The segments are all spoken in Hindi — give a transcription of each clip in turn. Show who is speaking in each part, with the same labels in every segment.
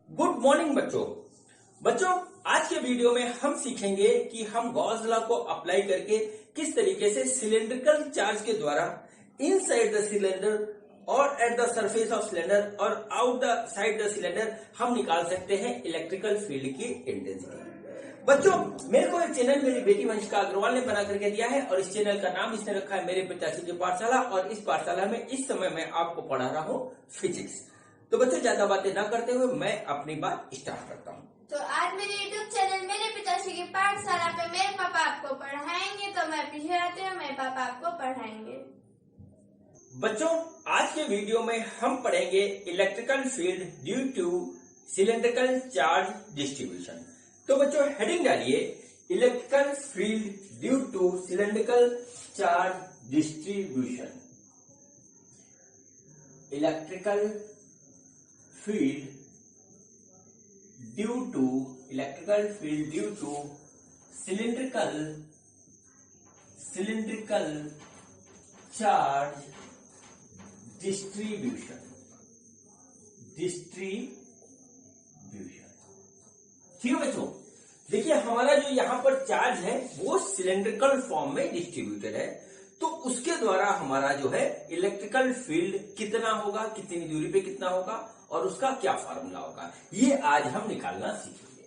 Speaker 1: गुड मॉर्निंग बच्चों आज के वीडियो में हम सीखेंगे कि हम गॉस लॉ को अप्लाई करके किस तरीके से सिलेंड्रिकल चार्ज के द्वारा इनसाइड द सिलेंडर और at the surface of cylinder और out the side the cylinder हम निकाल सकते हैं इलेक्ट्रिकल फील्ड की इंटेंसिटी। बच्चों, मेरे को एक चैनल मेरी बेटी वंशिका अग्रवाल ने बना करके दिया है और इस चैनल का नाम इसने रखा है मेरे पिताजी की पाठशाला। और इस पाठशाला में इस समय मैं आपको पढ़ा रहा हूँ फिजिक्स। तो बच्चों, ज्यादा बातें ना करते हुए मैं अपनी बात स्टार्ट करता हूँ।
Speaker 2: तो आज मेरे यूट्यूब चैनल मेरे पिताजी की पाठशाला पे मेरे पापा आपको पढ़ाएंगे, तो मैं पीछे आते हूँ, मेरे पापा आपको पढ़ाएंगे।
Speaker 1: बच्चों, आज के वीडियो में हम पढ़ेंगे electrical field due to cylindrical charge distribution. तो बच्चों, हेडिंग डालिए electrical field due to cylindrical charge distribution. Electrical field due to cylindrical charge distribution. ठीक है बच्चों, देखिए हमारा जो यहाँ पर चार्ज है वो सिलेंड्रिकल फॉर्म में डिस्ट्रीब्यूटेड है। तो उसके द्वारा हमारा जो है इलेक्ट्रिकल फील्ड कितना होगा, कितनी दूरी पे कितना होगा और उसका क्या फार्मूला होगा, ये आज हम निकालना सीखेंगे।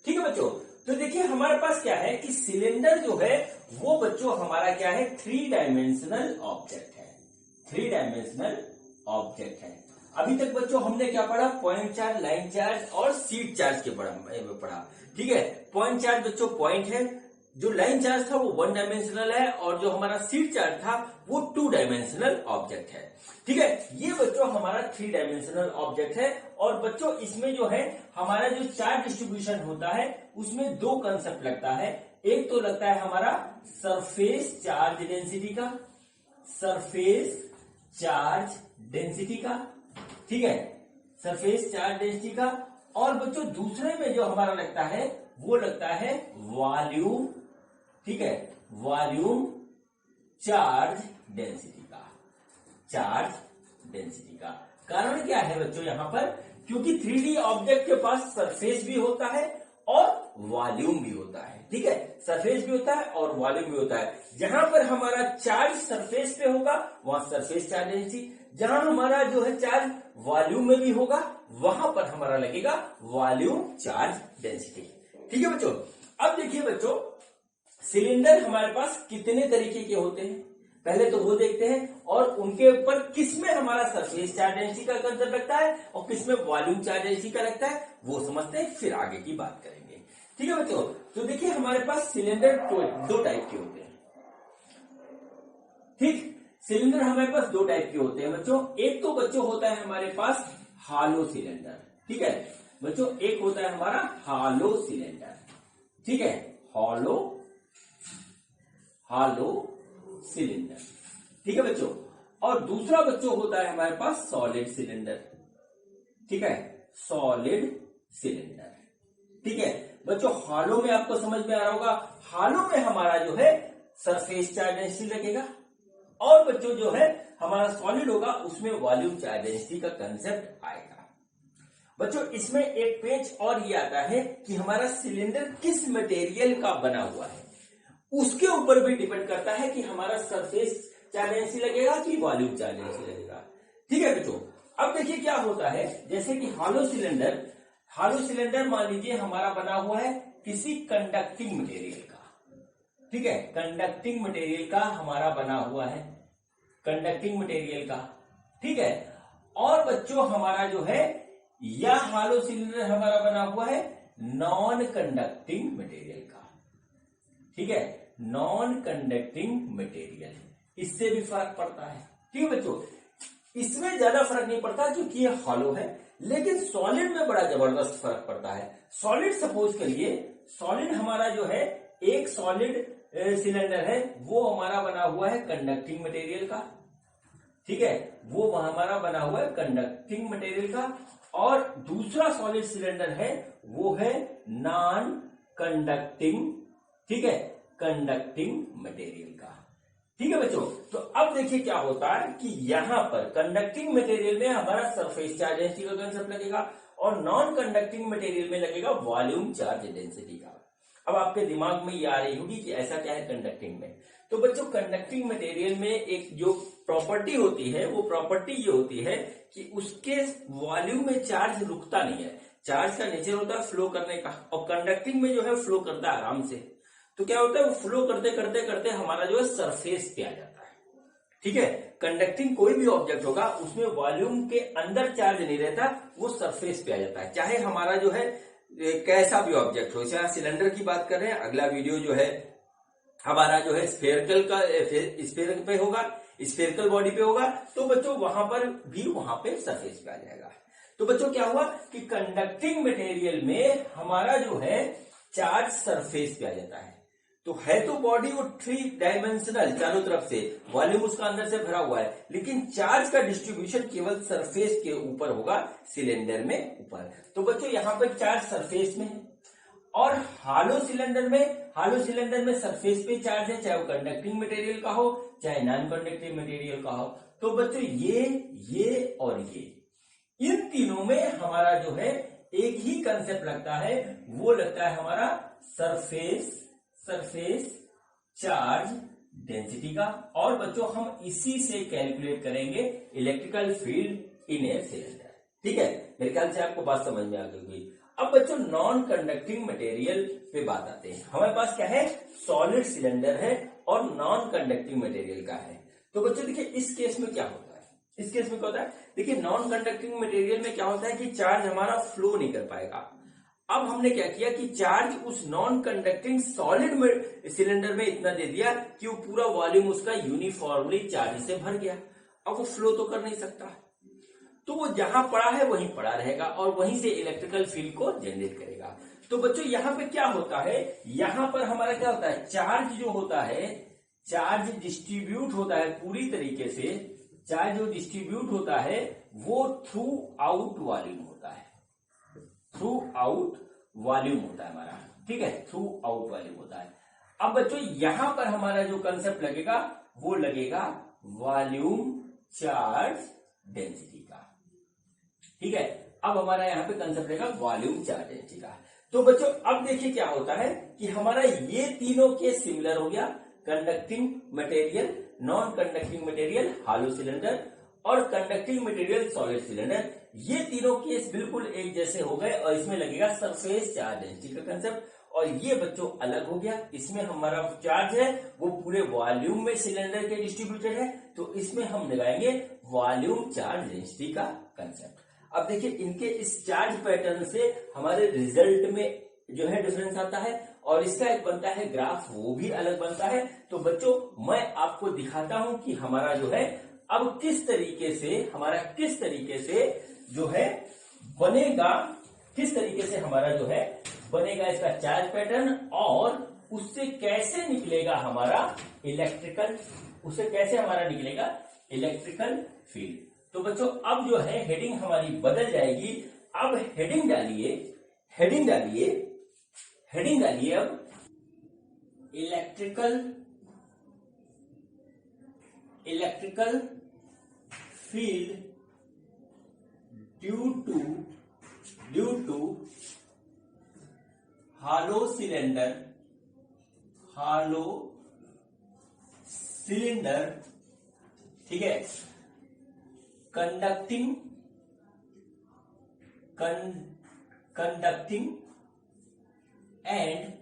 Speaker 1: ठीक है बच्चों, तो देखिए हमारे पास क्या है कि सिलेंडर जो है वो बच्चों हमारा क्या है, 3 डायमेंशनल ऑब्जेक्ट है। 3 डायमेंशनल ऑब्जेक्ट है। अभी तक बच्चों हमने क्या पढ़ा, पॉइंट चार्ज, लाइन चार्ज और सीट चार्ज के पढ़ा। ठीक है, पॉइंट चार्ज बच्चों पॉइंट है, जो लाइन चार्ज था वो 1 डायमेंशनल है और जो हमारा सीट चार्ज था वो 2 डायमेंशनल ऑब्जेक्ट है। ठीक है, ये बच्चों हमारा 3 डायमेंशनल ऑब्जेक्ट है। और बच्चों इसमें जो है हमारा जो चार्ज डिस्ट्रीब्यूशन होता है उसमें 2 कंसेप्ट लगता है। एक तो लगता है हमारा सरफेस चार्ज डेंसिटी का, सरफेस चार्ज डेंसिटी का, ठीक है, सरफेस चार्ज डेंसिटी का। और बच्चों दूसरे में जो हमारा लगता है वो लगता है वॉल्यूम, ठीक है, वॉल्यूम चार्ज डेंसिटी का, चार्ज डेंसिटी का। कारण क्या है बच्चों यहाँ पर, क्योंकि 3D ऑब्जेक्ट के पास सरफेस भी होता है और वॉल्यूम भी होता है। ठीक है, सरफेस भी होता है और वॉल्यूम भी होता है। जहां पर हमारा चार्ज सरफेस पे होगा वहां सरफेस चार्ज डेंसिटी, जहां हमारा जो है चार्ज वॉल्यूम में भी होगा वहां पर हमारा लगेगा वॉल्यूम चार्ज डेंसिटी। ठीक है बच्चों, अब देखिए बच्चों सिलेंडर हमारे पास कितने तरीके के होते हैं पहले तो वो देखते हैं, और उनके ऊपर किसमें हमारा सरफेस चार्ज डेंसिटी का कंसेप्ट लगता है और किसमें वॉल्यूम चार्ज डेंसिटी का लगता है वो समझते हैं, फिर आगे की बात करेंगे। ठीक है बच्चों, तो देखिए हमारे पास सिलेंडर 2 टाइप के होते हैं। ठीक, सिलेंडर हमारे पास 2 टाइप के होते हैं बच्चों। एक तो बच्चों होता है हमारे पास हॉलो सिलेंडर। ठीक है बच्चों, एक होता है हमारा हॉलो सिलेंडर। ठीक है, हॉलो सिलेंडर। ठीक है बच्चों, और दूसरा बच्चों होता है हमारे पास सॉलिड सिलेंडर। ठीक है, सॉलिड सिलेंडर। ठीक है बच्चों, हॉलो में आपको समझ में आ रहा होगा, हॉलो में हमारा जो है सरफेस चार्ज डेंसिटी लगेगा और बच्चों जो है हमारा सॉलिड होगा उसमें वॉल्यूम चार्ज डेंसिटी का कंसेप्ट आएगा। बच्चों इसमें एक पेज और ये आता है कि हमारा सिलेंडर किस मटेरियल का बना हुआ है, उसके ऊपर भी डिपेंड करता है कि हमारा सरफेस चार्ज डेंसिटी लगेगा कि वॉल्यूम चार्ज डेंसिटी लगेगा। ठीक है बच्चों, अब देखिए क्या होता है, जैसे कि हॉलो सिलेंडर मान लीजिए हमारा बना हुआ है किसी कंडक्टिंग मटेरियल का। ठीक है, कंडक्टिंग मटेरियल का हमारा बना हुआ है, कंडक्टिंग मटेरियल का। ठीक है, और बच्चों हमारा जो है या हॉलो सिलेंडर हमारा बना हुआ है नॉन कंडक्टिंग मटेरियल का। ठीक है, नॉन कंडक्टिंग मटेरियल, इससे भी फर्क पड़ता है। ठीक है बच्चों, इसमें ज्यादा फर्क नहीं पड़ता क्योंकि ये हॉलो है, लेकिन सॉलिड में बड़ा जबरदस्त फर्क पड़ता है। सॉलिड सपोज करिए, सॉलिड हमारा जो है एक सॉलिड सिलेंडर है वो हमारा बना हुआ है कंडक्टिंग मटेरियल का। ठीक है, वो हमारा बना हुआ है कंडक्टिंग मटेरियल का, और दूसरा सॉलिड सिलेंडर है वो है नॉन कंडक्टिंग, ठीक है, कंडक्टिंग मटेरियल का। ठीक है बच्चों, तो अब देखिए क्या होता है कि यहां पर कंडक्टिंग मटेरियल में हमारा सरफेस चार्ज डेंसिटी का कंसेप्ट लगेगा और नॉन कंडक्टिंग मटेरियल में लगेगा वॉल्यूम चार्ज डेंसिटी का। अब आपके दिमाग में ये आ रही होगी कि ऐसा क्या है कंडक्टिंग में। तो बच्चों कंडक्टिंग मटेरियल में एक जो प्रॉपर्टी होती है वो प्रॉपर्टी ये होती है कि उसके वॉल्यूम में चार्ज रुकता नहीं है। चार्ज का नेचर होता है फ्लो करने का, और कंडक्टिंग में जो है फ्लो करता है आराम से। तो क्या होता है, वो फ्लो करते करते करते हमारा जो है सरफेस पे आ जाता है। ठीक है, कंडक्टिंग कोई भी ऑब्जेक्ट होगा उसमें वॉल्यूम के अंदर चार्ज नहीं रहता, वो सरफेस पे आ जाता है। चाहे हमारा जो है कैसा भी ऑब्जेक्ट हो, चाहे सिलेंडर की बात कर रहे हैं, अगला वीडियो जो है हमारा जो है स्फेरिकल का स्फेयर पे होगा, स्फेरिकल बॉडी पे होगा, तो बच्चों वहां पर भी वहां पे सरफेस पे आ जाएगा। तो बच्चों क्या हुआ कि कंडक्टिंग मटेरियल में हमारा जो है चार्ज सरफेस पे आ जाता है। तो है तो बॉडी वो 3 डायमेंशनल, चारों तरफ से वॉल्यूम उसका अंदर से भरा हुआ है, लेकिन चार्ज का डिस्ट्रीब्यूशन केवल सरफेस के ऊपर होगा, सिलेंडर में ऊपर। तो बच्चों यहाँ पर चार्ज सरफेस में है, और हालो सिलेंडर में सरफेस पे चार्ज है, चाहे वो कंडक्टिंग मटेरियल का हो चाहे नॉन कंडक्टिंग मटेरियल का हो। तो बच्चों ये और ये इन तीनों में हमारा जो है एक ही कंसेप्ट लगता है, वो लगता है हमारा सरफेस चार्ज डेंसिटी का। और बच्चों हम इसी से कैलकुलेट करेंगे electrical field in a cylinder. ठीक है, मेरे ख्याल से आपको बात समझ में आ गई। अब बच्चों नॉन कंडक्टिंग मटेरियल पे बात आते हैं। हमारे पास क्या है, सॉलिड सिलेंडर है और नॉन कंडक्टिंग मटेरियल का है। तो बच्चों देखिए इस केस में क्या होता है, इस केस में क्या होता है, देखिए नॉन कंडक्टिंग मटेरियल में क्या होता है कि चार्ज हमारा फ्लो नहीं कर पाएगा। अब हमने क्या किया कि चार्ज उस नॉन कंडक्टिंग सॉलिड सिलेंडर में इतना दे दिया कि वो पूरा वॉल्यूम उसका यूनिफॉर्मली चार्ज से भर गया। अब वो फ्लो तो कर नहीं सकता, तो वो जहां पड़ा है वहीं पड़ा रहेगा और वहीं से इलेक्ट्रिकल फील्ड को जनरेट करेगा। तो बच्चों यहाँ पे क्या होता है, यहाँ पर हमारा क्या होता है, चार्ज जो होता है, चार्ज डिस्ट्रीब्यूट होता है पूरी तरीके से। चार्ज जो डिस्ट्रीब्यूट होता है वो थ्रू आउट वॉल्यूम होता है, थ्रू आउट वॉल्यूम होता है हमारा। ठीक है, थ्रू आउट वॉल्यूम होता है। अब बच्चों यहां पर हमारा जो कंसेप्ट लगेगा वो लगेगा वॉल्यूम चार्ज डेंसिटी का। ठीक है, अब हमारा यहाँ पे कंसेप्ट रहेगा वॉल्यूम चार्ज डेंसिटी का। तो बच्चों अब देखिए क्या होता है कि हमारा ये तीनों केस सिमिलर हो गया, conducting material, non conducting material hollow cylinder और कंडक्टिंग मटेरियल सॉलिड सिलेंडर। ये तीनों केस बिल्कुल एक जैसे हो गए और इसमें लगेगा सरफेस चार्ज डेंसिटी का कंसेप्ट। और ये बच्चों अलग हो गया, इसमें हमारा चार्ज है वो पूरे वॉल्यूम में सिलेंडर के डिस्ट्रीब्यूटेड है, तो इसमें हम लगाएंगे वॉल्यूम चार्ज डेंसिटी का कंसेप्ट। अब देखिए इनके इस चार्ज पैटर्न से हमारे रिजल्ट में जो है डिफरेंस आता है, और इसका एक बनता है ग्राफ, वो भी अलग बनता है। तो बच्चों मैं आपको दिखाता हूं कि हमारा जो है अब किस तरीके से जो है बनेगा, किस तरीके से हमारा जो है बनेगा इसका चार्ज पैटर्न, और उससे कैसे निकलेगा हमारा इलेक्ट्रिकल, उससे कैसे हमारा निकलेगा इलेक्ट्रिकल फील्ड। तो बच्चों अब जो है हेडिंग हमारी बदल जाएगी। अब हेडिंग डालिए अब electrical field due to hollow cylinder ठीक है, कंडक्टिंग एंड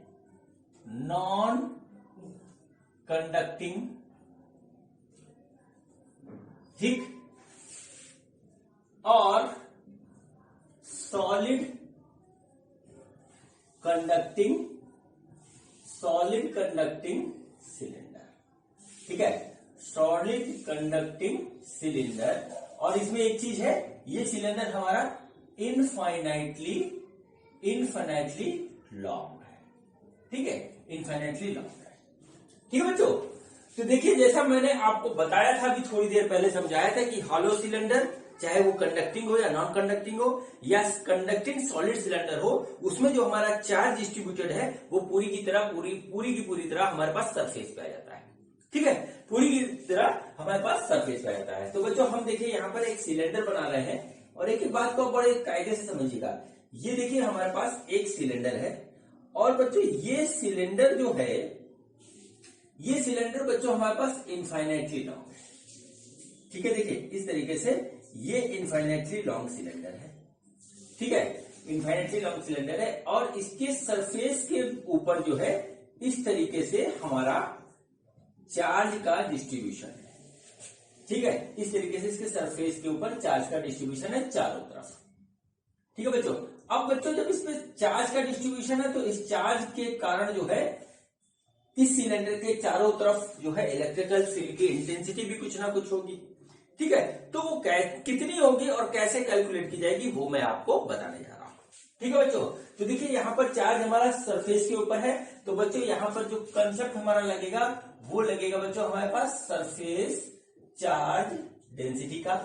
Speaker 1: नॉन कंडक्टिंग, ठीक, और सॉलिड कंडक्टिंग सिलेंडर। ठीक है, सॉलिड कंडक्टिंग सिलेंडर। और इसमें एक चीज है, ये सिलेंडर हमारा इनफाइनाइटली लॉन्ग है। ठीक है, इनफाइनाइटली लॉन्ग है। ठीक है बच्चों, तो देखिए जैसा मैंने आपको बताया था, अभी थोड़ी देर पहले समझाया था कि हॉलो सिलेंडर चाहे वो कंडक्टिंग हो या नॉन कंडक्टिंग हो या कंडक्टिंग सॉलिड सिलेंडर हो, उसमें जो हमारा चार्ज डिस्ट्रीब्यूटेड है वो पूरी की पूरी तरह हमारे पास सरफेस पे आ जाता है। ठीक है, पूरी की तरह हमारे पास सरफेस पे आ जाता है। तो बच्चों हम देखिए यहाँ पर एक सिलेंडर बना रहे हैं, और एक बात को बड़े कायदे से समझिएगा। ये देखिए हमारे पास एक सिलेंडर है और बच्चों ये सिलेंडर जो है, ये सिलेंडर बच्चों हमारे पास इनफाइनाइटली लॉन्ग है। ठीक है, देखिए इस तरीके से ये इनफाइनाइटली लॉन्ग सिलेंडर है। ठीक है, इनफाइनाइटली लॉन्ग सिलेंडर है और इसके सरफेस के ऊपर जो है इस तरीके से हमारा चार्ज का डिस्ट्रीब्यूशन है। ठीक है, इस तरीके से इसके सरफेस के ऊपर चार्ज का डिस्ट्रीब्यूशन है चारों तरफ। ठीक है बच्चों, अब बच्चों जब इसमें चार्ज का डिस्ट्रीब्यूशन है तो इस चार्ज के कारण जो है इस सिलेंडर के चारों तरफ जो है इलेक्ट्रिकल फील्ड की इंटेंसिटी भी कुछ ना कुछ होगी। ठीक है, तो वो कितनी होगी और कैसे कैलकुलेट की जाएगी वो मैं आपको बताने जा रहा हूं। ठीक है बच्चों, तो देखिए यहाँ पर चार्ज हमारा सरफेस के ऊपर है, तो बच्चों यहाँ पर जो कंसेप्ट हमारा लगेगा वो लगेगा बच्चों हमारे पास सरफेस चार्ज डेंसिटी का।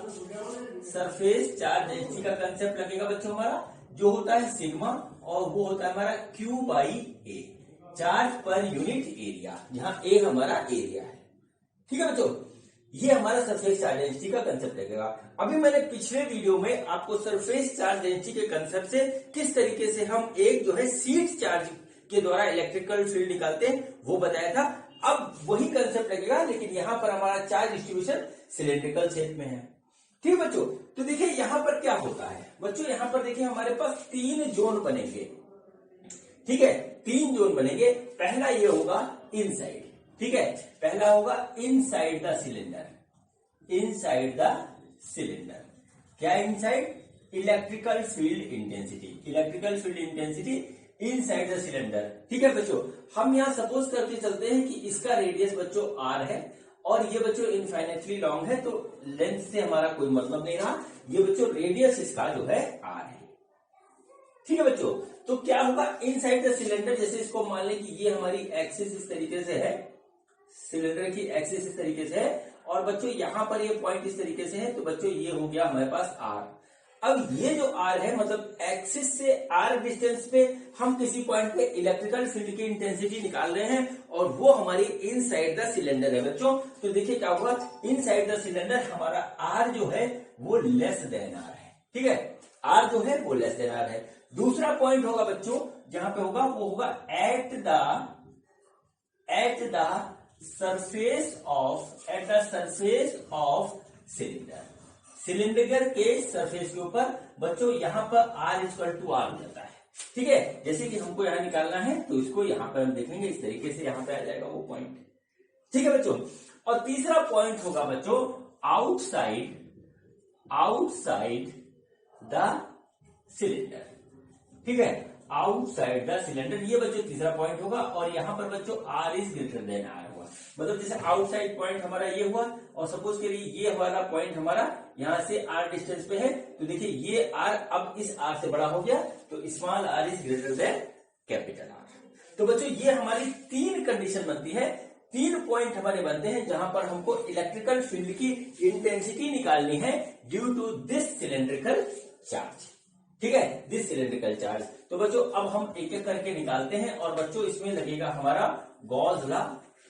Speaker 1: सरफेस चार्ज डेंसिटी का कंसेप्ट लगेगा बच्चों हमारा, जो होता है सिग्मा, और वो होता है हमारा Q by A, charge per unit area, जहां ए हमारा एरिया है। ठीक है बच्चों, ये हमारा सरफेस चार्ज डेंसिटी का कंसेप्ट लगेगा। अभी मैंने पिछले वीडियो में आपको सरफेस चार्ज डेंसिटी के कंसेप्ट से किस तरीके से हम एक जो है सीट चार्ज के द्वारा इलेक्ट्रिकल फील्ड निकालते हैं वो बताया था। अब वही कंसेप्ट लगेगा, लेकिन यहाँ पर हमारा चार्ज डिस्ट्रीब्यूशन सिलेंड्रिकल शेप में है। ठीक है बच्चों, तो देखिए यहाँ पर क्या होता है बच्चों, यहाँ पर देखिए हमारे पास 3 जोन बनेंगे। ठीक है, 3 जोन बनेंगे। पहला ये होगा इनसाइड। ठीक है, पहला होगा inside the cylinder. Inside the cylinder क्या है? Inside electrical field intensity. Electrical field intensity inside the cylinder. ठीक है बच्चों, हम यहां सपोज करके चलते हैं कि इसका रेडियस बच्चों r है और ये बच्चों इनफाइनाइटली लॉन्ग है, तो लेंथ से हमारा कोई मतलब नहीं रहा। ये बच्चों रेडियस इसका जो है r है। ठीक है बच्चों, तो क्या होगा इनसाइड द सिलेंडर, जैसे इसको मान लें कि ये हमारी एक्सिस इस तरीके से है, सिलेंडर की एक्सिस इस तरीके से है, और बच्चों यहां पर ये पॉइंट इस तरीके से है, तो बच्चों ये हो गया हमारे पास r। अब ये जो r है, मतलब एक्सिस से r डिस्टेंस पे हम किसी पॉइंट पे इलेक्ट्रिकल फील्ड की इंटेंसिटी निकाल रहे हैं, और वो हमारी इनसाइड द सिलेंडर है बच्चों। तो देखिए क्या हुआ, इनसाइड द सिलेंडर हमारा r जो है वो लेस देन r है। ठीक है, r जो है वो लेस देन r है। दूसरा पॉइंट होगा बच्चों जहां पे होगा वो होगा at the surface of cylinder. Cylinder के सरफेस के ऊपर बच्चों यहां पर r इक्वल टू r हो जाता है। ठीक है, जैसे कि हमको यहां निकालना है तो इसको यहां पर हम देखेंगे, इस तरीके से यहां पे आ जाएगा वो पॉइंट। ठीक है बच्चों, और तीसरा पॉइंट होगा बच्चों आउटसाइड द सिलेंडर। ठीक है, आउटसाइड द सिलेंडर, ये बच्चों तीसरा पॉइंट होगा, और यहां पर बच्चों r is greater than r हुआ। मतलब जैसे आउटसाइड पॉइंट हमारा ये हुआ, और सपोज करिए ये वाला पॉइंट हमारा यहां से r डिस्टेंस पे है, तो देखिए ये r अब इस r से बड़ा हो गया, तो small r is greater than capital R। तो बच्चों ये हमारी 3 कंडीशन बनती है, 3 पॉइंट हमारे बनते हैं जहां पर हमको इलेक्ट्रिकल फील्ड की इंटेंसिटी निकालनी है due to this cylindrical charge. ठीक है, दिस सिलेंड्रिकल चार्ज। तो बच्चों अब हम एक एक करके निकालते हैं, और बच्चों इसमें लगेगा हमारा गॉस लॉ।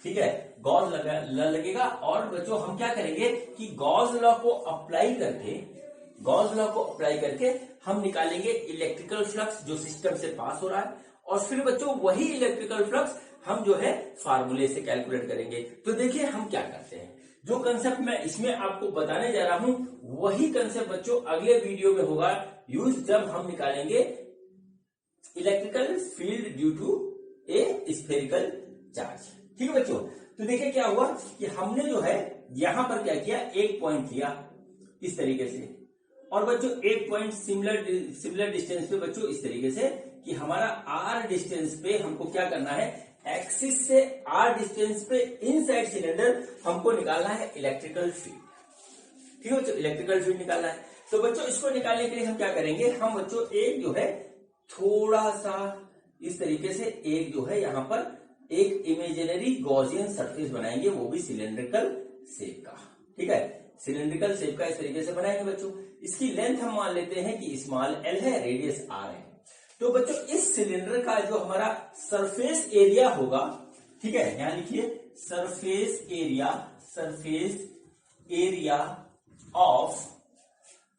Speaker 1: ठीक है, गॉस लगेगा, और बच्चों हम क्या करेंगे कि गॉस लॉ को अप्लाई करके हम निकालेंगे इलेक्ट्रिकल फ्लक्स जो सिस्टम से पास हो रहा है, और फिर बच्चों वही इलेक्ट्रिकल फ्लक्स हम जो है फार्मूले से कैलकुलेट करेंगे। तो देखिए हम क्या करते हैं, जो कंसेप्ट मैं इसमें आपको बताने जा रहा हूं वही कंसेप्ट बच्चों अगले वीडियो में होगा यूज, जब हम निकालेंगे electrical field due to a spherical charge. ठीक है बच्चों, तो देखिए क्या हुआ कि हमने जो है यहां पर क्या किया, एक पॉइंट लिया इस तरीके से, और बच्चों एक पॉइंट सिमिलर डिस्टेंस पे बच्चों इस तरीके से कि हमारा r डिस्टेंस पे हमको क्या करना है, एक्सिस से r डिस्टेंस पे इनसाइड सिलेंडर हमको निकालना है इलेक्ट्रिकल फील्ड। ठीक है बच्चों, इलेक्ट्रिकल फील्ड निकालना है। तो बच्चों इसको निकालने के लिए हम क्या करेंगे, हम बच्चों एक जो है थोड़ा सा इस तरीके से एक जो है यहां पर एक इमेजिनरी गॉसियन सरफेस बनाएंगे, वो भी सिलेंड्रिकल शेप का। ठीक है, सिलेंड्रिकल शेप का इस तरीके से बनाएंगे बच्चों। इसकी लेंथ हम मान लेते हैं कि स्मॉल l है, रेडियस r है। तो बच्चों इस सिलेंडर का जो हमारा सरफेस एरिया होगा, ठीक है, यहां लिखिए सरफेस एरिया ऑफ,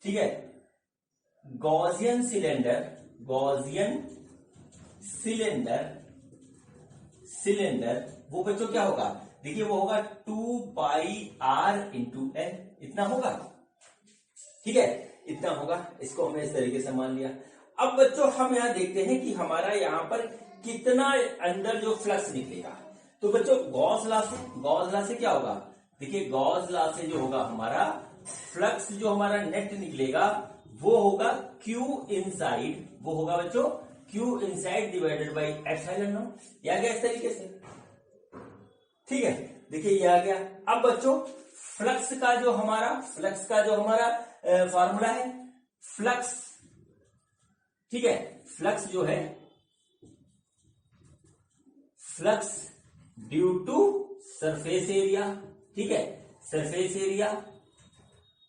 Speaker 1: ठीक है, गॉसियन सिलेंडर वो बच्चों क्या होगा, देखिए वो होगा 2πr इंटू एल, इतना होगा, ठीक है, इतना होगा। इसको हमने इस तरीके से मान लिया। अब बच्चों हम यहां देखते हैं कि हमारा यहां पर कितना अंदर जो फ्लक्स निकलेगा। तो बच्चों गॉस लॉ से क्या होगा, देखिए गॉस लॉ से जो होगा हमारा फ्लक्स जो हमारा नेट निकलेगा वो होगा Q इनसाइड, वो होगा बच्चों Q inside divided by epsilon naught. ये आ गया इस तरीके से, ठीक है, देखिए ये आ गया। अब बच्चों फ्लक्स का जो हमारा फॉर्मूला है, फ्लक्स, ठीक है, फ्लक्स जो है flux due to surface area, ठीक है, surface area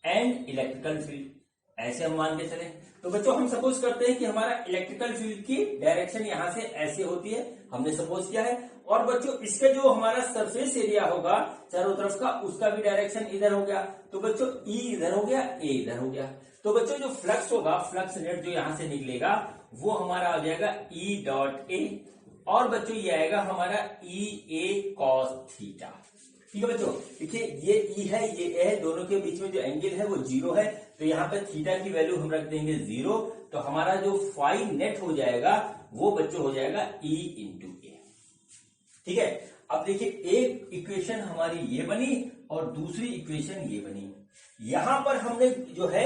Speaker 1: and electrical field, ऐसे हम मान के चले। तो बच्चों हम सपोज करते हैं कि हमारा इलेक्ट्रिकल फील्ड की डायरेक्शन यहां से ऐसे होती है, हमने सपोज किया है। और बच्चों इसका जो हमारा सरफेस एरिया होगा चारों तरफ का, उसका भी डायरेक्शन इधर हो गया। तो बच्चों E इधर हो गया, A इधर हो गया। तो बच्चों जो फ्लक्स होगा, फ्लक्स नेट जो यहां से निकलेगा वो हमारा आ जाएगा E डॉट A, और बच्चों ये आएगा हमारा EA cos थीटा, ठीक है बच्चों। देखिए ये E है, ये A है, दोनों के बीच में जो एंगल है वो 0 है, तो यहाँ पे थीटा की वैल्यू हम रख देंगे 0। तो हमारा जो फाई नेट हो जाएगा वो बच्चों हो जाएगा E इंटू A, ठीक है। अब देखिए एक इक्वेशन हमारी ये बनी और दूसरी इक्वेशन ये बनी। यहां पर हमने जो है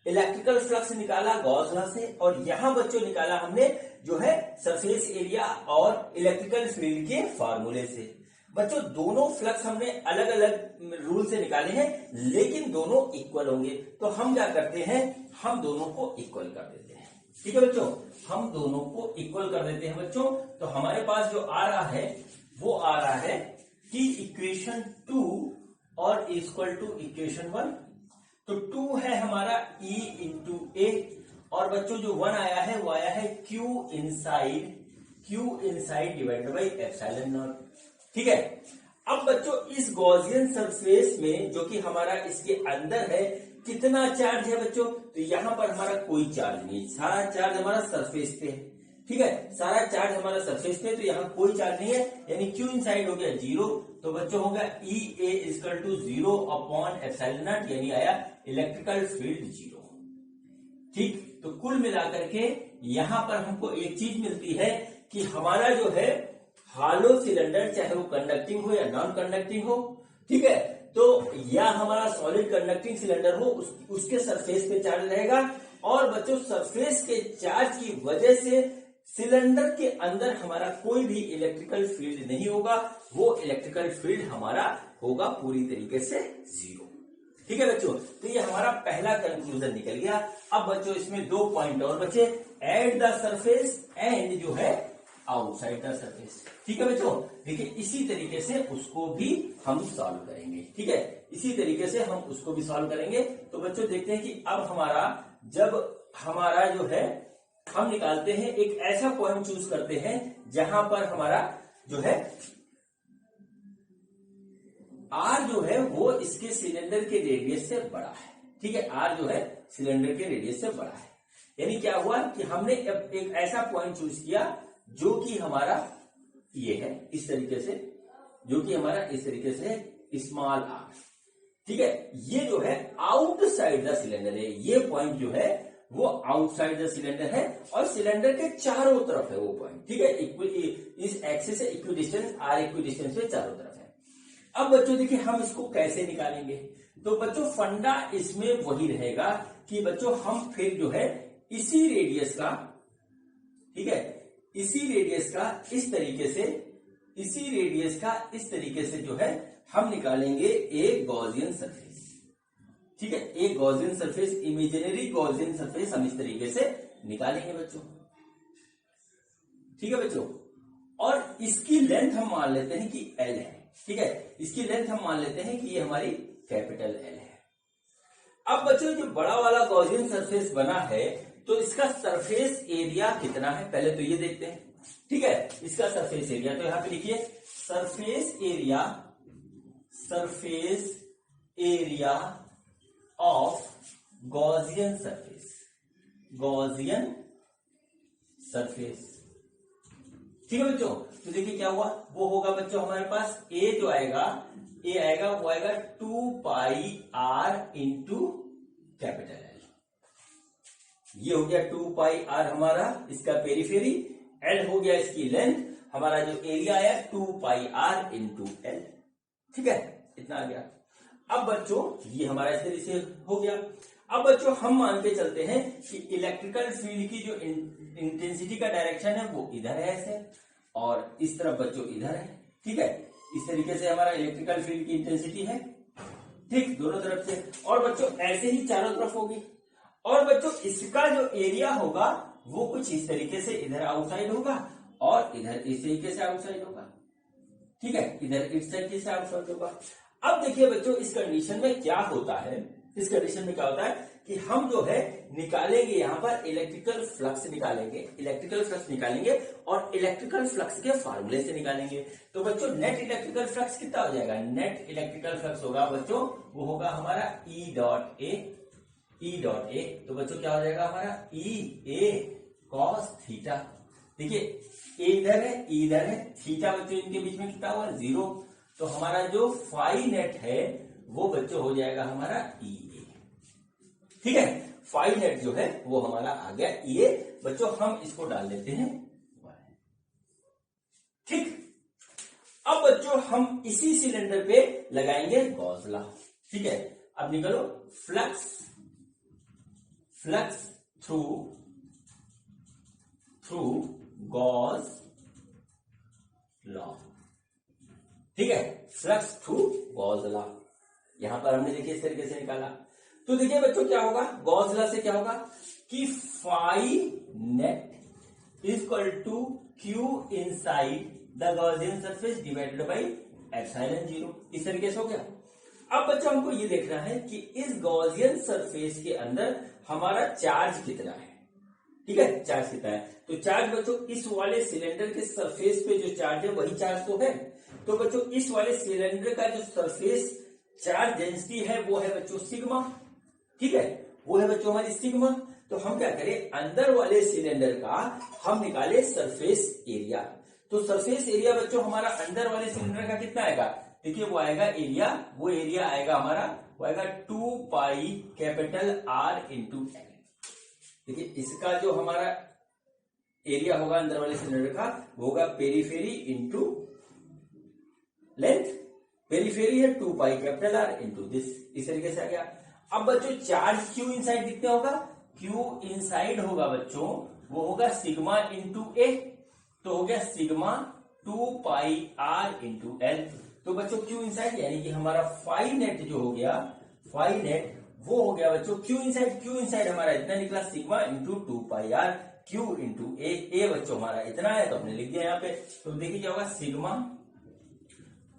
Speaker 1: इलेक्ट्रिकल फ्लक्स निकाला गॉस लॉ से, और यहां बच्चों निकाला हमने जो है सरफेस एरिया और इलेक्ट्रिकल फील्ड के फार्मूले से। बच्चों दोनों फ्लक्स हमने अलग अलग रूल से निकाले हैं, लेकिन दोनों इक्वल होंगे। तो हम क्या करते हैं, हम दोनों को इक्वल कर देते हैं, ठीक है बच्चों, हम दोनों को इक्वल कर देते हैं बच्चों। तो हमारे पास जो आ रहा है वो आ रहा है कि इक्वेशन 2 और इक्वल टू इक्वेशन 1। तो 2 है हमारा E इंटू A, और बच्चों जो 1 आया है वो आया है Q inside divided by epsilon naught, ठीक है। अब बच्चों इस गॉसियन सरफेस में जो कि हमारा इसके अंदर है कितना चार्ज है बच्चों, तो यहां पर हमारा कोई चार्ज नहीं, सारा चार्ज हमारा सरफेस पे है, ठीक है, सारा चार्ज हमारा सरफेस पे, तो यहाँ कोई चार्ज नहीं है, यानी Q इनसाइड हो गया 0। तो बच्चों होगा EA equal to 0 upon epsilon naught, यानी आया इलेक्ट्रिकल फील्ड 0, ठीक। तो कुल मिलाकर के यहां पर हमको एक चीज मिलती है कि हमारा जो है हॉलो सिलेंडर, चाहे वो कंडक्टिंग हो या नॉन कंडक्टिंग हो, ठीक है, तो या हमारा सॉलिड कंडक्टिंग सिलेंडर हो, उसके सरफेस पे चार्ज रहेगा। और बच्चों सरफेस के चार्ज की वजह से सिलेंडर के अंदर हमारा कोई भी इलेक्ट्रिकल फील्ड नहीं होगा, वो इलेक्ट्रिकल फील्ड हमारा होगा पूरी तरीके से 0, ठीक है बच्चों। तो ये हमारा पहला कंक्लूजन निकल गया। अब बच्चों इसमें 2 पॉइंट और बचे, एट द सरफेस एंड जो है आउटसाइड द सरफेस, ठीक है बच्चों। देखिए इसी तरीके से उसको भी हम सॉल्व करेंगे, ठीक है, इसी तरीके से हम उसको भी सॉल्व करेंगे। तो बच्चों देखते हैं कि अब हमारा जब हमारा जो है हम निकालते हैं, एक ऐसा पॉइंट चूज करते हैं जहां पर हमारा जो है R जो है वो इसके सिलेंडर के रेडियस से बड़ा है, ठीक है, R जो है सिलेंडर के रेडियस से बड़ा है। यानी क्या हुआ कि हमने एक ऐसा पॉइंट चूज किया जो कि हमारा ये है इस तरीके से, जो कि हमारा इस तरीके से है स्मॉल r, ठीक है। ये जो है आउटसाइड द सिलेंडर है, ये पॉइंट जो है वो आउटसाइड द सिलेंडर है और सिलेंडर के चारों तरफ है वो पॉइंट, ठीक है, इस एक्सिस से इक्विडिस्टेंस r इक्विडिस्टेंस से चारों तरफ है। अब बच्चों देखिए हम इसको कैसे निकालेंगे, तो बच्चों फंडा इसमें वही रहेगा कि बच्चों हम फिर जो है इसी रेडियस का, ठीक है, इसी रेडियस का इस तरीके से, इसी रेडियस का इस तरीके से जो है हम निकालेंगे एक गॉसियन सरफेस, ठीक है, एक Gaussian surface, imaginary Gaussian surface हम इस तरीके से निकालेंगे बच्चों, ठीक है बच्चों। और इसकी लेंथ हम मान लेते हैं कि L है, ठीक है, इसकी लेंथ हम मान लेते हैं कि ये हमारी कैपिटल L है। अब बच्चों जो बड़ा वाला गॉसियन सरफेस बना है तो इसका सरफेस एरिया कितना है, पहले तो ये देखते हैं, ठीक है, इसका सरफेस एरिया। तो यहां पे लिखिए surface area of Gaussian surface, Gaussian surface. ठीक है बच्चों, तो देखिए क्या हुआ, वो होगा बच्चों हमारे पास ए जो आएगा, ए आएगा वो आएगा 2 pi are into capital L. ये हो गया 2 पाई आर हमारा इसका पेरीफेरी, एल हो गया इसकी लेंथ, हमारा जो एरिया आया 2 पाई आर इंटू एल। ठीक है, इतना आ गया। अब बच्चों ये हमारा इस तरीके से हो गया। अब बच्चों हम मान के चलते हैं कि इलेक्ट्रिकल फील्ड की जो इंटेंसिटी का डायरेक्शन है वो इधर है ऐसे, और इस तरफ बच्चों इधर है। ठीक है, इस तरीके से हमारा इलेक्ट्रिकल फील्ड की इंटेंसिटी है, ठीक, दोनों तरफ से। और बच्चों ऐसे ही चारों तरफ होगी। और बच्चों इसका जो एरिया होगा वो कुछ इस तरीके से इधर आउटसाइड होगा और इधर इस तरीके से आउटसाइड होगा। ठीक है, इधर इस तरीके से आउटसाइड होगा। अब देखिए बच्चों इस कंडीशन में क्या होता है, इस कंडीशन में क्या होता है कि हम जो है निकालेंगे यहां पर इलेक्ट्रिकल फ्लक्स निकालेंगे, इलेक्ट्रिकल फ्लक्स निकालेंगे और इलेक्ट्रिकल फ्लक्स के फार्मूले से निकालेंगे। तो बच्चों नेट इलेक्ट्रिकल फ्लक्स कितना हो जाएगा, नेट इलेक्ट्रिकल फ्लक्स होगा बच्चों वो होगा हमारा E dot A, E dot A. तो बच्चों क्या हो जाएगा हमारा ई ए कॉस थीटा। देखिए ए इधर है, ई इधर है, थीटा बच्चों इनके बीच में कितना हुआ 0। तो हमारा जो फाई नेट है वो बच्चों हो जाएगा हमारा ई ए। ठीक है, फाई नेट जो है वो हमारा आ गया ई ए। बच्चों हम इसको डाल देते हैं। ठीक, अब बच्चों हम इसी सिलेंडर पे लगाएंगे गॉस लॉ। ठीक है, अब निकलो flux, flux through Gauss law. ठीक है, फ्लक्स थ्रू गॉस लॉ यहां पर हमने देखिए इस तरीके से निकाला। तो देखिए बच्चों क्या होगा, गॉस लॉ से क्या होगा कि phi net is equal to Q inside the Gaussian surface divided by epsilon 0। इस तरीके से हो गया। अब बच्चों हमको ये देखना है कि इस गॉसियन सरफेस के अंदर हमारा चार्ज कितना है। ठीक है, चार्ज कितना है, तो चार्ज बच्चों इस वाले सिलेंडर के सरफेस पे जो चार्ज है वही चार्ज तो है। तो बच्चों इस वाले सिलेंडर का जो सरफेस चार्ज डेंसिटी है वो है बच्चों सिग्मा। ठीक है, वो है बच्चों हमारी सिग्मा। तो हम क्या करें, अंदर वाले सिलेंडर का हम निकाले सरफेस एरिया। तो सरफेस एरिया बच्चों हमारा अंदर वाले सिलेंडर का कितना आएगा, देखिए वो आएगा एरिया, वो एरिया आएगा हमारा, वो आएगा 2 पाई कैपिटल आर इंटू एल। देखिए इसका जो हमारा एरिया होगा अंदर वाले सिलेंडर का वो होगा पेरीफेरी इंटू लेंथ, पेरीफेरी है 2 पाई कैपिटल आर इंटू दिस। इस तरीके से आ गया। अब बच्चों चार्ज क्यू इनसाइड कितना होगा, क्यू इनसाइड होगा बच्चों वो होगा सिग्मा इंटू ए। तो हो गया sigma 2 pi are into L. तो बच्चों क्यू इनसाइड यानी कि हमारा फाई नेट जो हो गया, फाई नेट वो हो गया बच्चों क्यू इनसाइड, क्यू इनसाइड हमारा इतना निकला sigma into 2 pi r q into A. ए बच्चों हमारा इतना है तो हमने लिख दिया यहाँ पे। तो देखिए क्या होगा sigma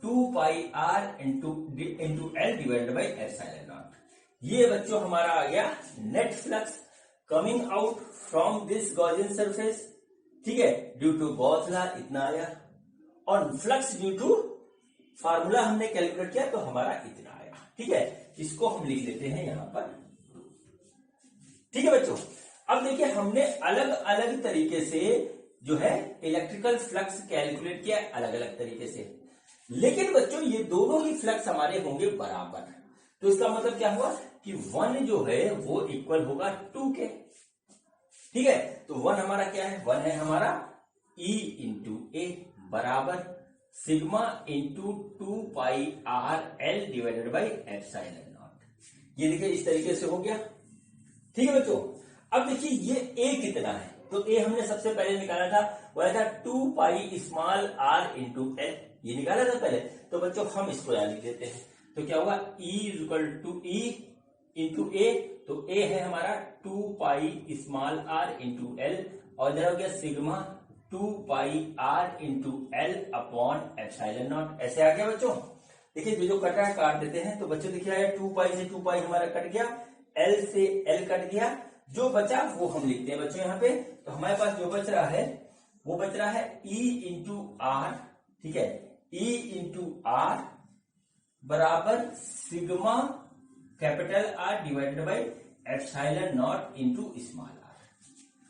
Speaker 1: 2 pi are into L divided by epsilon naught. ये बच्चों हमारा आ गया net flux coming out from this Gaussian surface. ठीक है, ड्यू टू गॉस लॉ इतना आया, और फ्लक्स ड्यू टू फार्मूला हमने कैलकुलेट किया तो हमारा इतना आया। ठीक है, इसको हम लिख लेते हैं यहां पर। ठीक है बच्चों, अब देखिए हमने अलग अलग तरीके से जो है इलेक्ट्रिकल फ्लक्स कैलकुलेट किया अलग अलग तरीके से, लेकिन बच्चों ये दोनों ही फ्लक्स हमारे होंगे बराबर। तो इसका मतलब क्या हुआ कि 1 जो है वो इक्वल होगा 2 के। ठीक है, तो 1 हमारा क्या है, 1 है हमारा E इंटू ए बराबर sigma into 2 pi R L divided by epsilon naught. ये देखिए इस तरीके से हो गया। ठीक है बच्चों, अब देखिए ये ए कितना है, तो ए हमने सबसे पहले निकाला था, वो आया था 2 pi small are into L, ये निकाला था पहले। तो बच्चों हम इसको यहां लिख देते हैं। तो क्या होगा E equal to E into A, तो ए है हमारा 2 pi small are into l, और इधर हो गया sigma 2 pi are into l upon epsilon naught. ऐसे आ गया बच्चों। देखिए जो कटा है काट देते हैं। तो बच्चों देखिए आया 2 पाई से 2 पाई हमारा कट गया, एल से एल कट गया, जो बचा वो हम लिखते हैं बच्चों यहाँ पे। तो हमारे पास जो बच रहा है वो बच रहा है E इंटू आर। ठीक है, E इंटू आर बराबर sigma capital R divided by epsilon naught into small R.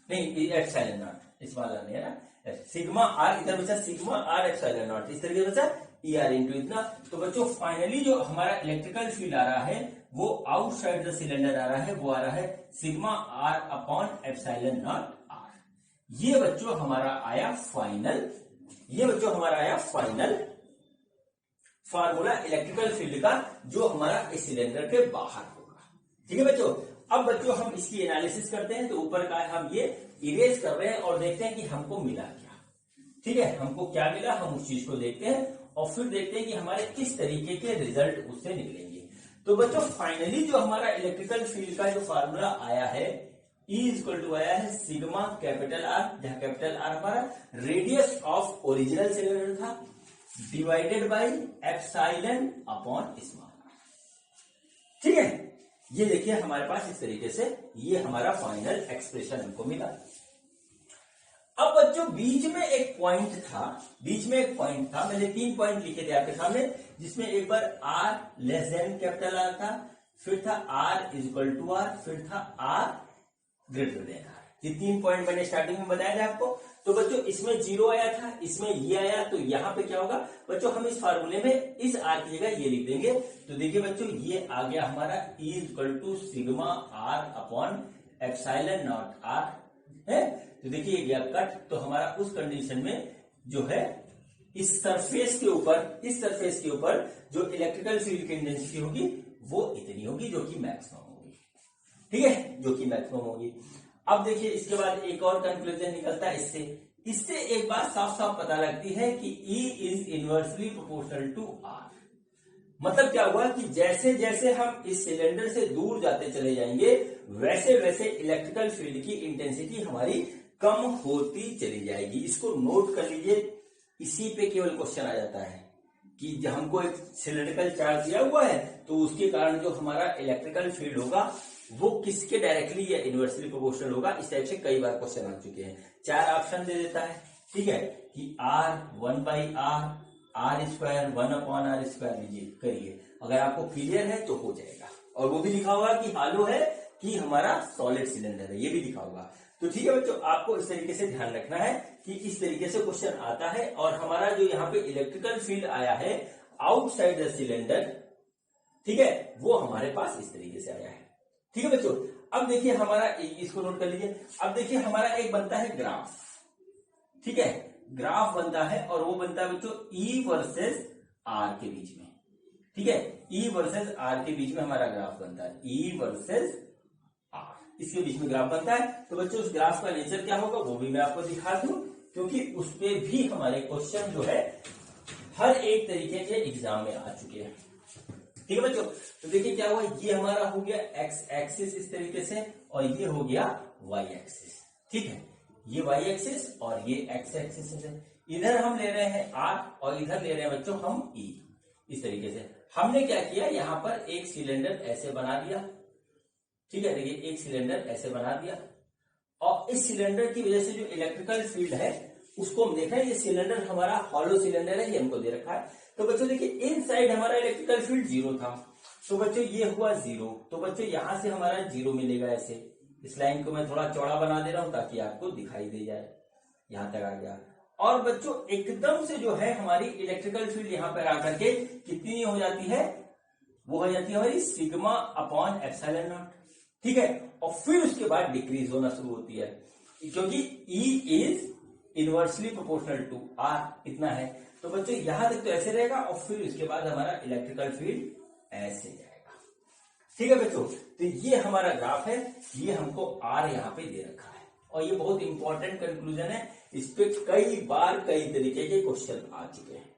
Speaker 1: नहीं एप्सिलॉन नॉट स्मॉल आर नहीं है ना, सिग्मा आर इधर बचा सिग्मा आर एप्सिलॉन नॉट, इस तरीके से बचा ई आर इंटू इतना। तो बच्चों फाइनली जो हमारा इलेक्ट्रिकल फील्ड आ रहा है वो आउटसाइड द सिलेंडर आ रहा है, वो आ रहा है sigma R upon epsilon naught R. ये बच्चों हमारा आया फाइनल, ये बच्चों हमारा आया फाइनल फार्मूला इलेक्ट्रिकल फील्ड का जो हमारा इस सिलेंडर के बाहर होगा। ठीक है बच्चों, अब बच्चों हम इसकी एनालिसिस करते हैं। तो ऊपर का हम ये इरेज कर रहे हैं और देखते हैं कि हमको मिला क्या। ठीक है, हमको क्या मिला हम उस चीज को देखते हैं और फिर देखते हैं कि हमारे किस तरीके के रिजल्ट उससे निकलेंगे। तो बच्चों फाइनली जो हमारा इलेक्ट्रिकल फील्ड का जो फार्मूला आया है E इक्वल टू आया है सिग्मा कैपिटल आर, जहां कैपिटल आर हमारा रेडियस ऑफ ओरिजिनल सिलेंडर था, divided by epsilon upon small are. ठीक है, ये देखिए हमारे पास इस तरीके से ये हमारा फाइनल एक्सप्रेशन हमको मिला। अब बच्चों बीच में एक पॉइंट था, बीच में एक पॉइंट था, मैंने 3 पॉइंट लिखे थे आपके सामने, जिसमें एक बार r less than capital r था, फिर था आर इक्वल टू आर, फिर था आर ग्रेटर देन आर। ये 3 पॉइंट मैंने स्टार्टिंग में बताया था आपको। तो बच्चों इसमें 0 आया था, इसमें ये आया, तो यहां पे क्या होगा बच्चों हम इस फार्मूले में इस आर की जगह ये लिख देंगे। तो देखिए बच्चों ये आ गया हमारा E equal to sigma R upon epsilon naught R है। तो देखिए ये गया कट, तो हमारा उस कंडीशन में जो है इस सरफेस के ऊपर, इस सरफेस के ऊपर जो इलेक्ट्रिकल फील्ड की इंटेंसिटी होगी वो इतनी होगी जो कि मैक्सिमम होगी। ठीक है, जो कि मैक्सिमम होगी। अब देखिए इसके बाद एक और कंक्लूजन निकलता है इससे एक बात साफ साफ पता लगती है कि E is inversely proportional to R। मतलब क्या हुआ कि जैसे जैसे हम इस सिलेंडर से दूर जाते चले जाएंगे वैसे वैसे इलेक्ट्रिकल फील्ड की इंटेंसिटी हमारी कम होती चली जाएगी। इसको नोट कर लीजिए, इसी पे केवल क्वेश्चन आ जाता है कि हमको एक सिलेंड्रिकल चार्ज दिया हुआ है तो उसके कारण जो हमारा इलेक्ट्रिकल फील्ड होगा वो किसके डायरेक्टली या इनवर्सली प्रोपोर्शनल होगा। इस टाइप से कई बार क्वेश्चन आ चुके हैं। 4 ऑप्शन दे देता है, ठीक है, कि R 1/R, R square 1/R² लीजिए करिए। अगर आपको क्लियर है तो हो जाएगा, और वो भी लिखा होगा कि हालो है कि हमारा सॉलिड सिलेंडर है, ये भी लिखा होगा। तो ठीक है बच्चों, आपको इस तरीके से ध्यान रखना है कि इस तरीके से क्वेश्चन आता है। और हमारा जो यहाँ पे इलेक्ट्रिकल फील्ड आया है आउटसाइड द सिलेंडर, ठीक है, वो हमारे पास इस तरीके से आया है। ठीक है बच्चों, अब देखिए हमारा इसको नोट कर लीजिए। अब देखिए हमारा एक बनता है ग्राफ, ठीक है, ग्राफ बनता है और वो बनता है बच्चों E वर्सेस R के बीच में। ठीक है, E वर्सेस R के बीच में हमारा ग्राफ बनता है, E वर्सेस R इसके बीच में ग्राफ बनता है। तो बच्चों उस ग्राफ का नेचर क्या होगा वो भी मैं आपको दिखा दूं, क्योंकि उस पे भी हमारे क्वेश्चन जो है हर एक तरीके के एग्जाम में आ चुके हैं। ठीक है बच्चों, तो देखिए क्या हुआ, ये हमारा हो गया एक्स एक्सिस इस तरीके से और ये हो गया वाई एक्सिस। ठीक है, ये वाई एक्सिस और ये एक्स एक्सिस है। इधर हम ले रहे हैं आर और इधर ले रहे हैं बच्चों हम ई। इस तरीके से हमने क्या किया, यहां पर एक सिलेंडर ऐसे बना दिया। ठीक है, देखिए एक सिलेंडर ऐसे बना दिया और इस सिलेंडर की वजह से जो इलेक्ट्रिकल फील्ड है उसको हम देख रहे हैं। ये सिलेंडर हमारा हॉलो सिलेंडर है, ये हमको दे रखा है। तो बच्चों देखिए इन साइड हमारा इलेक्ट्रिकल फील्ड 0 था, तो बच्चों ये हुआ 0। तो बच्चों यहां से हमारा 0 मिलेगा ऐसे। इस लाइन को मैं थोड़ा चौड़ा बना दे रहा हूं ताकि आपको दिखाई दे जाए, यहां तक आ गया। और बच्चों एकदम से जो है हमारी इलेक्ट्रिकल फील्ड यहां पर आकर के कितनी हो जाती है, वो हो जाती है हमारी सिग्मा अपॉन एप्सिलॉन नॉट। ठीक है, और फिर उसके बाद डिक्रीज होना शुरू होती है क्योंकि E is inversely proportional to R इतना है। तो बच्चों यहां तक तो ऐसे रहेगा और फिर उसके बाद हमारा इलेक्ट्रिकल फील्ड ऐसे जाएगा। ठीक है बच्चों, तो ये हमारा ग्राफ है, ये हमको R यहाँ पे दे रखा है और ये बहुत इंपॉर्टेंट कंक्लूजन है। इस पे कई बार कई तरीके के क्वेश्चन आ चुके हैं।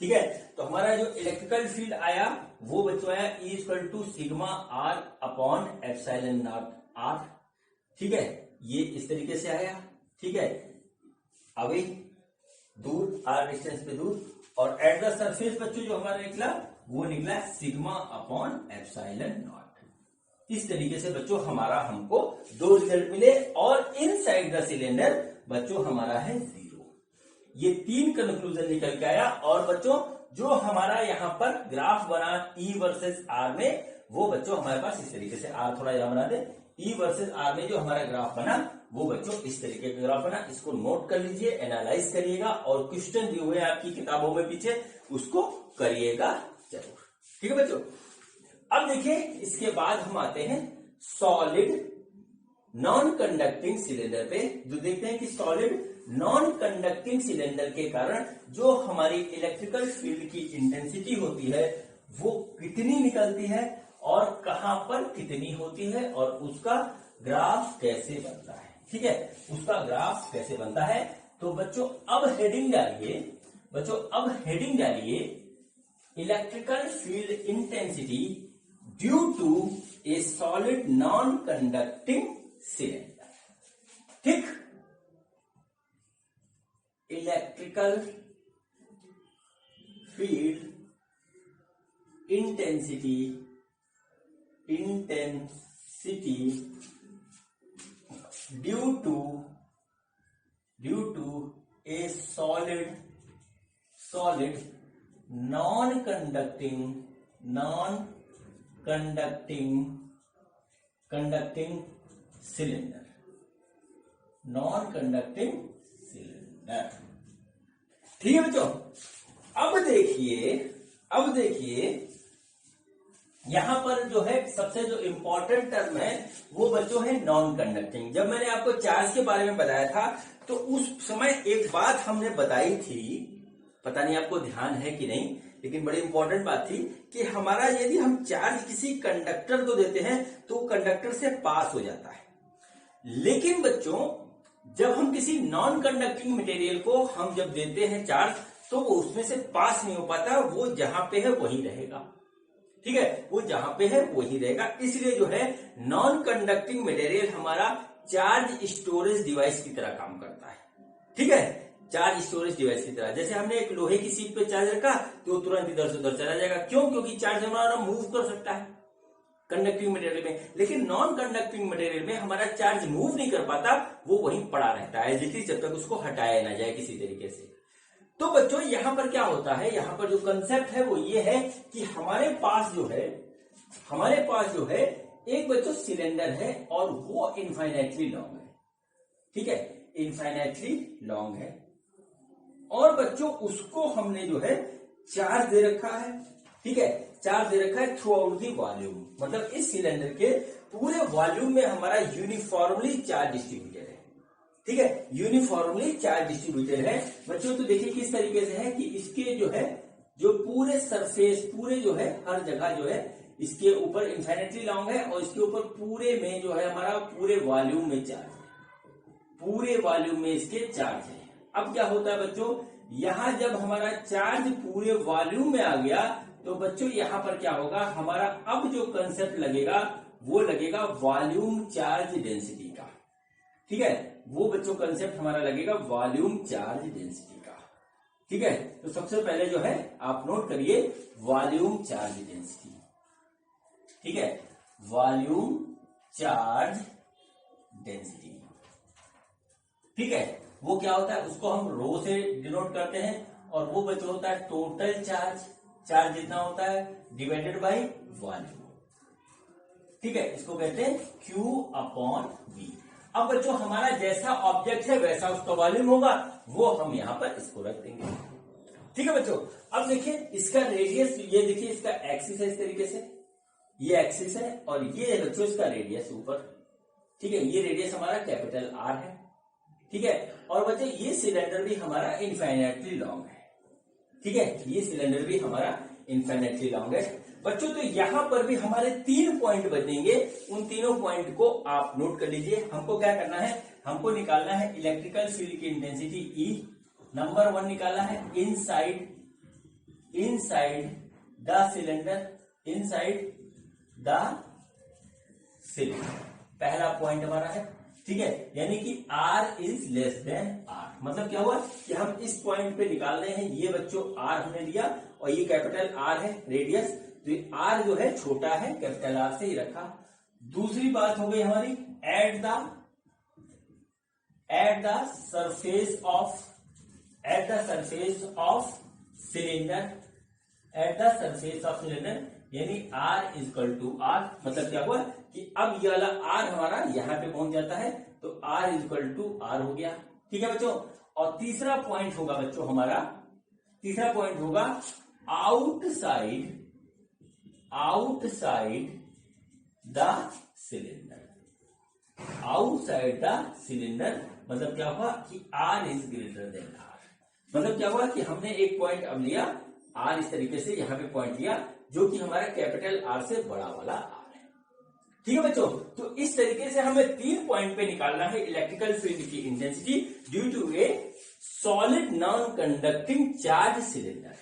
Speaker 1: ठीक है, तो हमारा जो इलेक्ट्रिकल फील्ड आया वो बच्चों आया E equal to sigma R upon epsilon naught R। ठीक है, ये इस तरीके से आया। ठीक है, अभी दूर R डिस्टेंस पे दूर, और एट द सरफेस बच्चों जो हमारा निकला वो निकला सिग्मा अपॉन एप्सिलॉन नॉट। इस तरीके से बच्चों हमारा हमको 2 रिजल्ट मिले और इनसाइड द सिलेंडर बच्चों हमारा है 0। ये 3 कंक्लूजन निकल के आया। और बच्चों जो हमारा यहाँ पर ग्राफ बना E वर्सेस R में, वो बच्चों हमारे पास इस तरीके से, R थोड़ा यहां बना दे, E वर्सेस R में जो हमारा ग्राफ बना वो बच्चों इस तरीके का ग्राफ बना, इसको नोट कर लीजिए, एनालाइज करिएगा और क्वेश्चन दिए हुए आपकी किताबों में पीछे उसको करिएगा जरूर। ठीक है बच्चों। अब देखिए इसके बाद हम आते हैं सॉलिड नॉन कंडक्टिंग सिलेंडर पे, जो देखते हैं कि सॉलिड नॉन कंडक्टिंग सिलेंडर के कारण जो हमारी इलेक्ट्रिकल फील्ड की इंटेंसिटी होती है वो कितनी निकलती है और कहां पर कितनी होती है और उसका ग्राफ कैसे बनता है। ठीक है, उसका ग्राफ कैसे बनता है। तो बच्चों अब हेडिंग डालिए, electrical field intensity due to a solid non conducting cylinder. ठीक, electrical field intensity due to a solid non conducting cylinder, ठीक है बच्चों। अब देखिए यहां पर जो है सबसे जो इंपॉर्टेंट टर्म है वो बच्चों है नॉन कंडक्टिंग। जब मैंने आपको चार्ज के बारे में बताया था तो उस समय एक बात हमने बताई थी, पता नहीं आपको ध्यान है कि नहीं, लेकिन बड़ी इंपॉर्टेंट बात थी कि हमारा यदि हम चार्ज किसी कंडक्टर को देते हैं तो कंडक्टर से पास हो जाता है, लेकिन बच्चों जब हम किसी नॉन कंडक्टिंग मटेरियल को हम जब देते हैं चार्ज तो वो उसमें से पास नहीं हो पाता, वो जहां पे है वही रहेगा। ठीक है, वो जहां पे है वही रहेगा। इसलिए जो है नॉन कंडक्टिंग मटेरियल हमारा चार्ज स्टोरेज डिवाइस की तरह काम करता है। ठीक है, चार्ज स्टोरेज डिवाइस की तरह। जैसे हमने एक लोहे की सीट पे चार्ज रखा तो तुरंत इधर से उधर चला जाएगा, क्यों? क्योंकि चार्ज हमारा मूव कर सकता है कंडक्टिंग मटेरियल में, लेकिन नॉन कंडक्टिंग मटेरियल में हमारा चार्ज मूव नहीं कर पाता, वो वहीं पड़ा रहता है जब तक उसको हटाया ना जाए किसी तरीके से। तो बच्चों यहां पर क्या होता है, यहां पर जो कंसेप्ट है वो ये है कि हमारे पास जो है एक बच्चों सिलेंडर है और वो इनफाइनाइटली लॉन्ग है। ठीक है, इनफाइनाइटली लॉन्ग है और बच्चों उसको हमने जो है चार्ज दे रखा है। ठीक है, चार्ज दे रखा है थ्रू आउट दी वॉल्यूम, मतलब इस सिलेंडर के पूरे वॉल्यूम में हमारा यूनिफॉर्मली चार्ज डिस्ट्रीब्यूटेड है। ठीक है, यूनिफॉर्मली चार्ज डिस्ट्रीब्यूटेड है बच्चों। तो देखिए किस तरीके से है कि इसके जो है जो पूरे सरफेस पूरे जो है हर जगह जो है इसके ऊपर इनफाइनाइटली लॉन्ग है और इसके ऊपर पूरे में जो है हमारा पूरे वॉल्यूम में चार्ज है, पूरे वॉल्यूम में इसके चार्ज है। अब क्या होता है बच्चों, यहां जब हमारा चार्ज पूरे वॉल्यूम में आ गया तो बच्चों यहां पर क्या होगा, हमारा अब जो कंसेप्ट लगेगा वो लगेगा वॉल्यूम चार्ज डेंसिटी का। ठीक है, वो बच्चों कंसेप्ट हमारा लगेगा वॉल्यूम चार्ज डेंसिटी का। ठीक है, तो सबसे पहले जो है आप नोट करिए वॉल्यूम चार्ज डेंसिटी। ठीक है, वॉल्यूम चार्ज डेंसिटी। ठीक है, वो क्या होता है, उसको हम रो से डिनोट करते हैं और वो बच्चों होता है टोटल चार्ज, चार्ज जितना होता है डिवाइडेड बाय वॉल्यूम। ठीक है, इसको कहते हैं Q अपॉन V। अब बच्चों हमारा जैसा ऑब्जेक्ट है वैसा उसका वॉल्यूम होगा, वो हम यहां पर इसको रख देंगे। ठीक है बच्चों, अब देखिए इसका रेडियस, ये देखिए इसका एक्सिस है, इस तरीके से ये एक्सिस है और ये है बच्चों इसका रेडियस ऊपर। ठीक है, ये रेडियस हमारा कैपिटल R है। ठीक है, और बच्चों ये सिलेंडर भी हमारा इनफाइनाइटली लॉन्ग है। ठीक है, ये सिलेंडर भी हमारा इनफाइनाइटली लॉन्ग है बच्चों। तो यहां पर भी हमारे 3 पॉइंट बनेंगे, उन तीनों पॉइंट को आप नोट कर लीजिए। हमको क्या करना है, हमको निकालना है इलेक्ट्रिकल फील्ड की इंटेंसिटी E। नंबर 1 निकालना है inside the cylinder, inside the cylinder, पहला पॉइंट हमारा है। ठीक है, यानी कि R is less then R, मतलब क्या हुआ कि हम इस पॉइंट पे निकाल रहे हैं, ये बच्चों R हमने लिया और ये कैपिटल R है रेडियस, तो ये R जो है छोटा है, कैपिटल R से ही रखा। दूसरी बात हो गई हमारी eight the surface of cylinder, यानी R इक्वल टू R, मतलब क्या हुआ कि अब ये वाला R हमारा यहां पे पहुंच जाता है तो R इक्वल टू R हो गया। ठीक है बच्चों, और तीसरा पॉइंट होगा बच्चों हमारा, तीसरा पॉइंट होगा outside the cylinder. Outside the cylinder मतलब क्या हुआ कि R is greater than R। मतलब क्या हुआ कि हमने एक पॉइंट अब लिया R, इस तरीके से यहां पे पॉइंट लिया जो कि हमारा कैपिटल R से बड़ा वाला R है। ठीक है बच्चों, तो इस तरीके से हमें 3 पॉइंट पे निकालना है इलेक्ट्रिकल फील्ड की intensity due to a solid non conducting charge cylinder.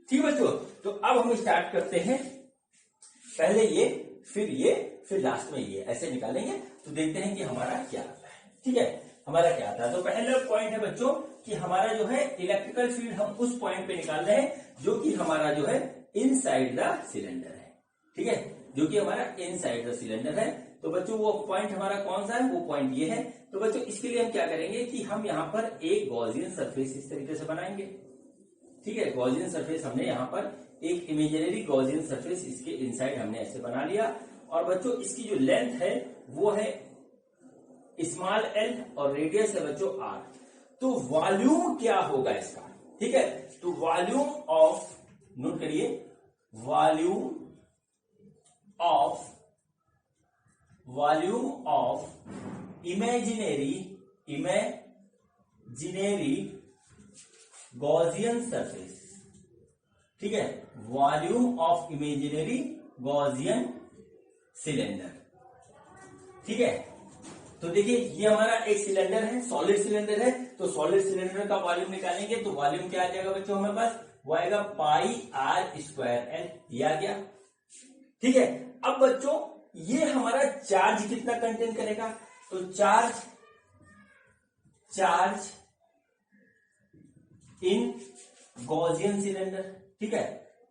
Speaker 1: ठीक है बच्चों, तो अब हम स्टार्ट करते हैं, पहले ये फिर लास्ट में ये ऐसे निकालेंगे, तो देखते हैं कि हमारा क्या आता है। ठीक है, हमारा क्या आता है। तो पहला पॉइंट है बच्चों कि हमारा जो है इलेक्ट्रिकल फील्ड हम उस पॉइंट पे निकाल रहे हैं जो कि हमारा जो है इनसाइड द सिलेंडर है। ठीक है, जो कि हमारा इनसाइड द सिलेंडर है। तो बच्चों वो पॉइंट हमारा कौन सा है, वो पॉइंट ये है। तो बच्चों इसके लिए हम क्या करेंगे कि हम यहाँ पर एक गॉसियन सरफेस इस तरीके से बनाएंगे। ठीक है, गॉसियन सरफेस हमने यहाँ पर एक इमेजिनरी गॉसियन सरफेस इसके इनसाइड हमने ऐसे बना लिया। और बच्चों इसकी जो लेंथ है वो है स्मॉल l और रेडियस है बच्चों r। तो वॉल्यूम क्या होगा इसका, ठीक है, तो वॉल्यूम ऑफ, नोट करिए, volume of imaginary Gaussian surface. ठीक है, volume of imaginary Gaussian cylinder. ठीक है, तो देखिए ये हमारा एक सिलेंडर है, सॉलिड सिलेंडर है। तो सॉलिड सिलेंडर का वॉल्यूम निकालेंगे तो वॉल्यूम क्या आ जाएगा बच्चों हमारे पास, वो आएगा पाई r स्क्वायर एल, ये आ गया। ठीक है, अब बच्चों ये हमारा चार्ज कितना कंटेन करेगा, तो चार्ज इन गॉसियन सिलेंडर। ठीक है,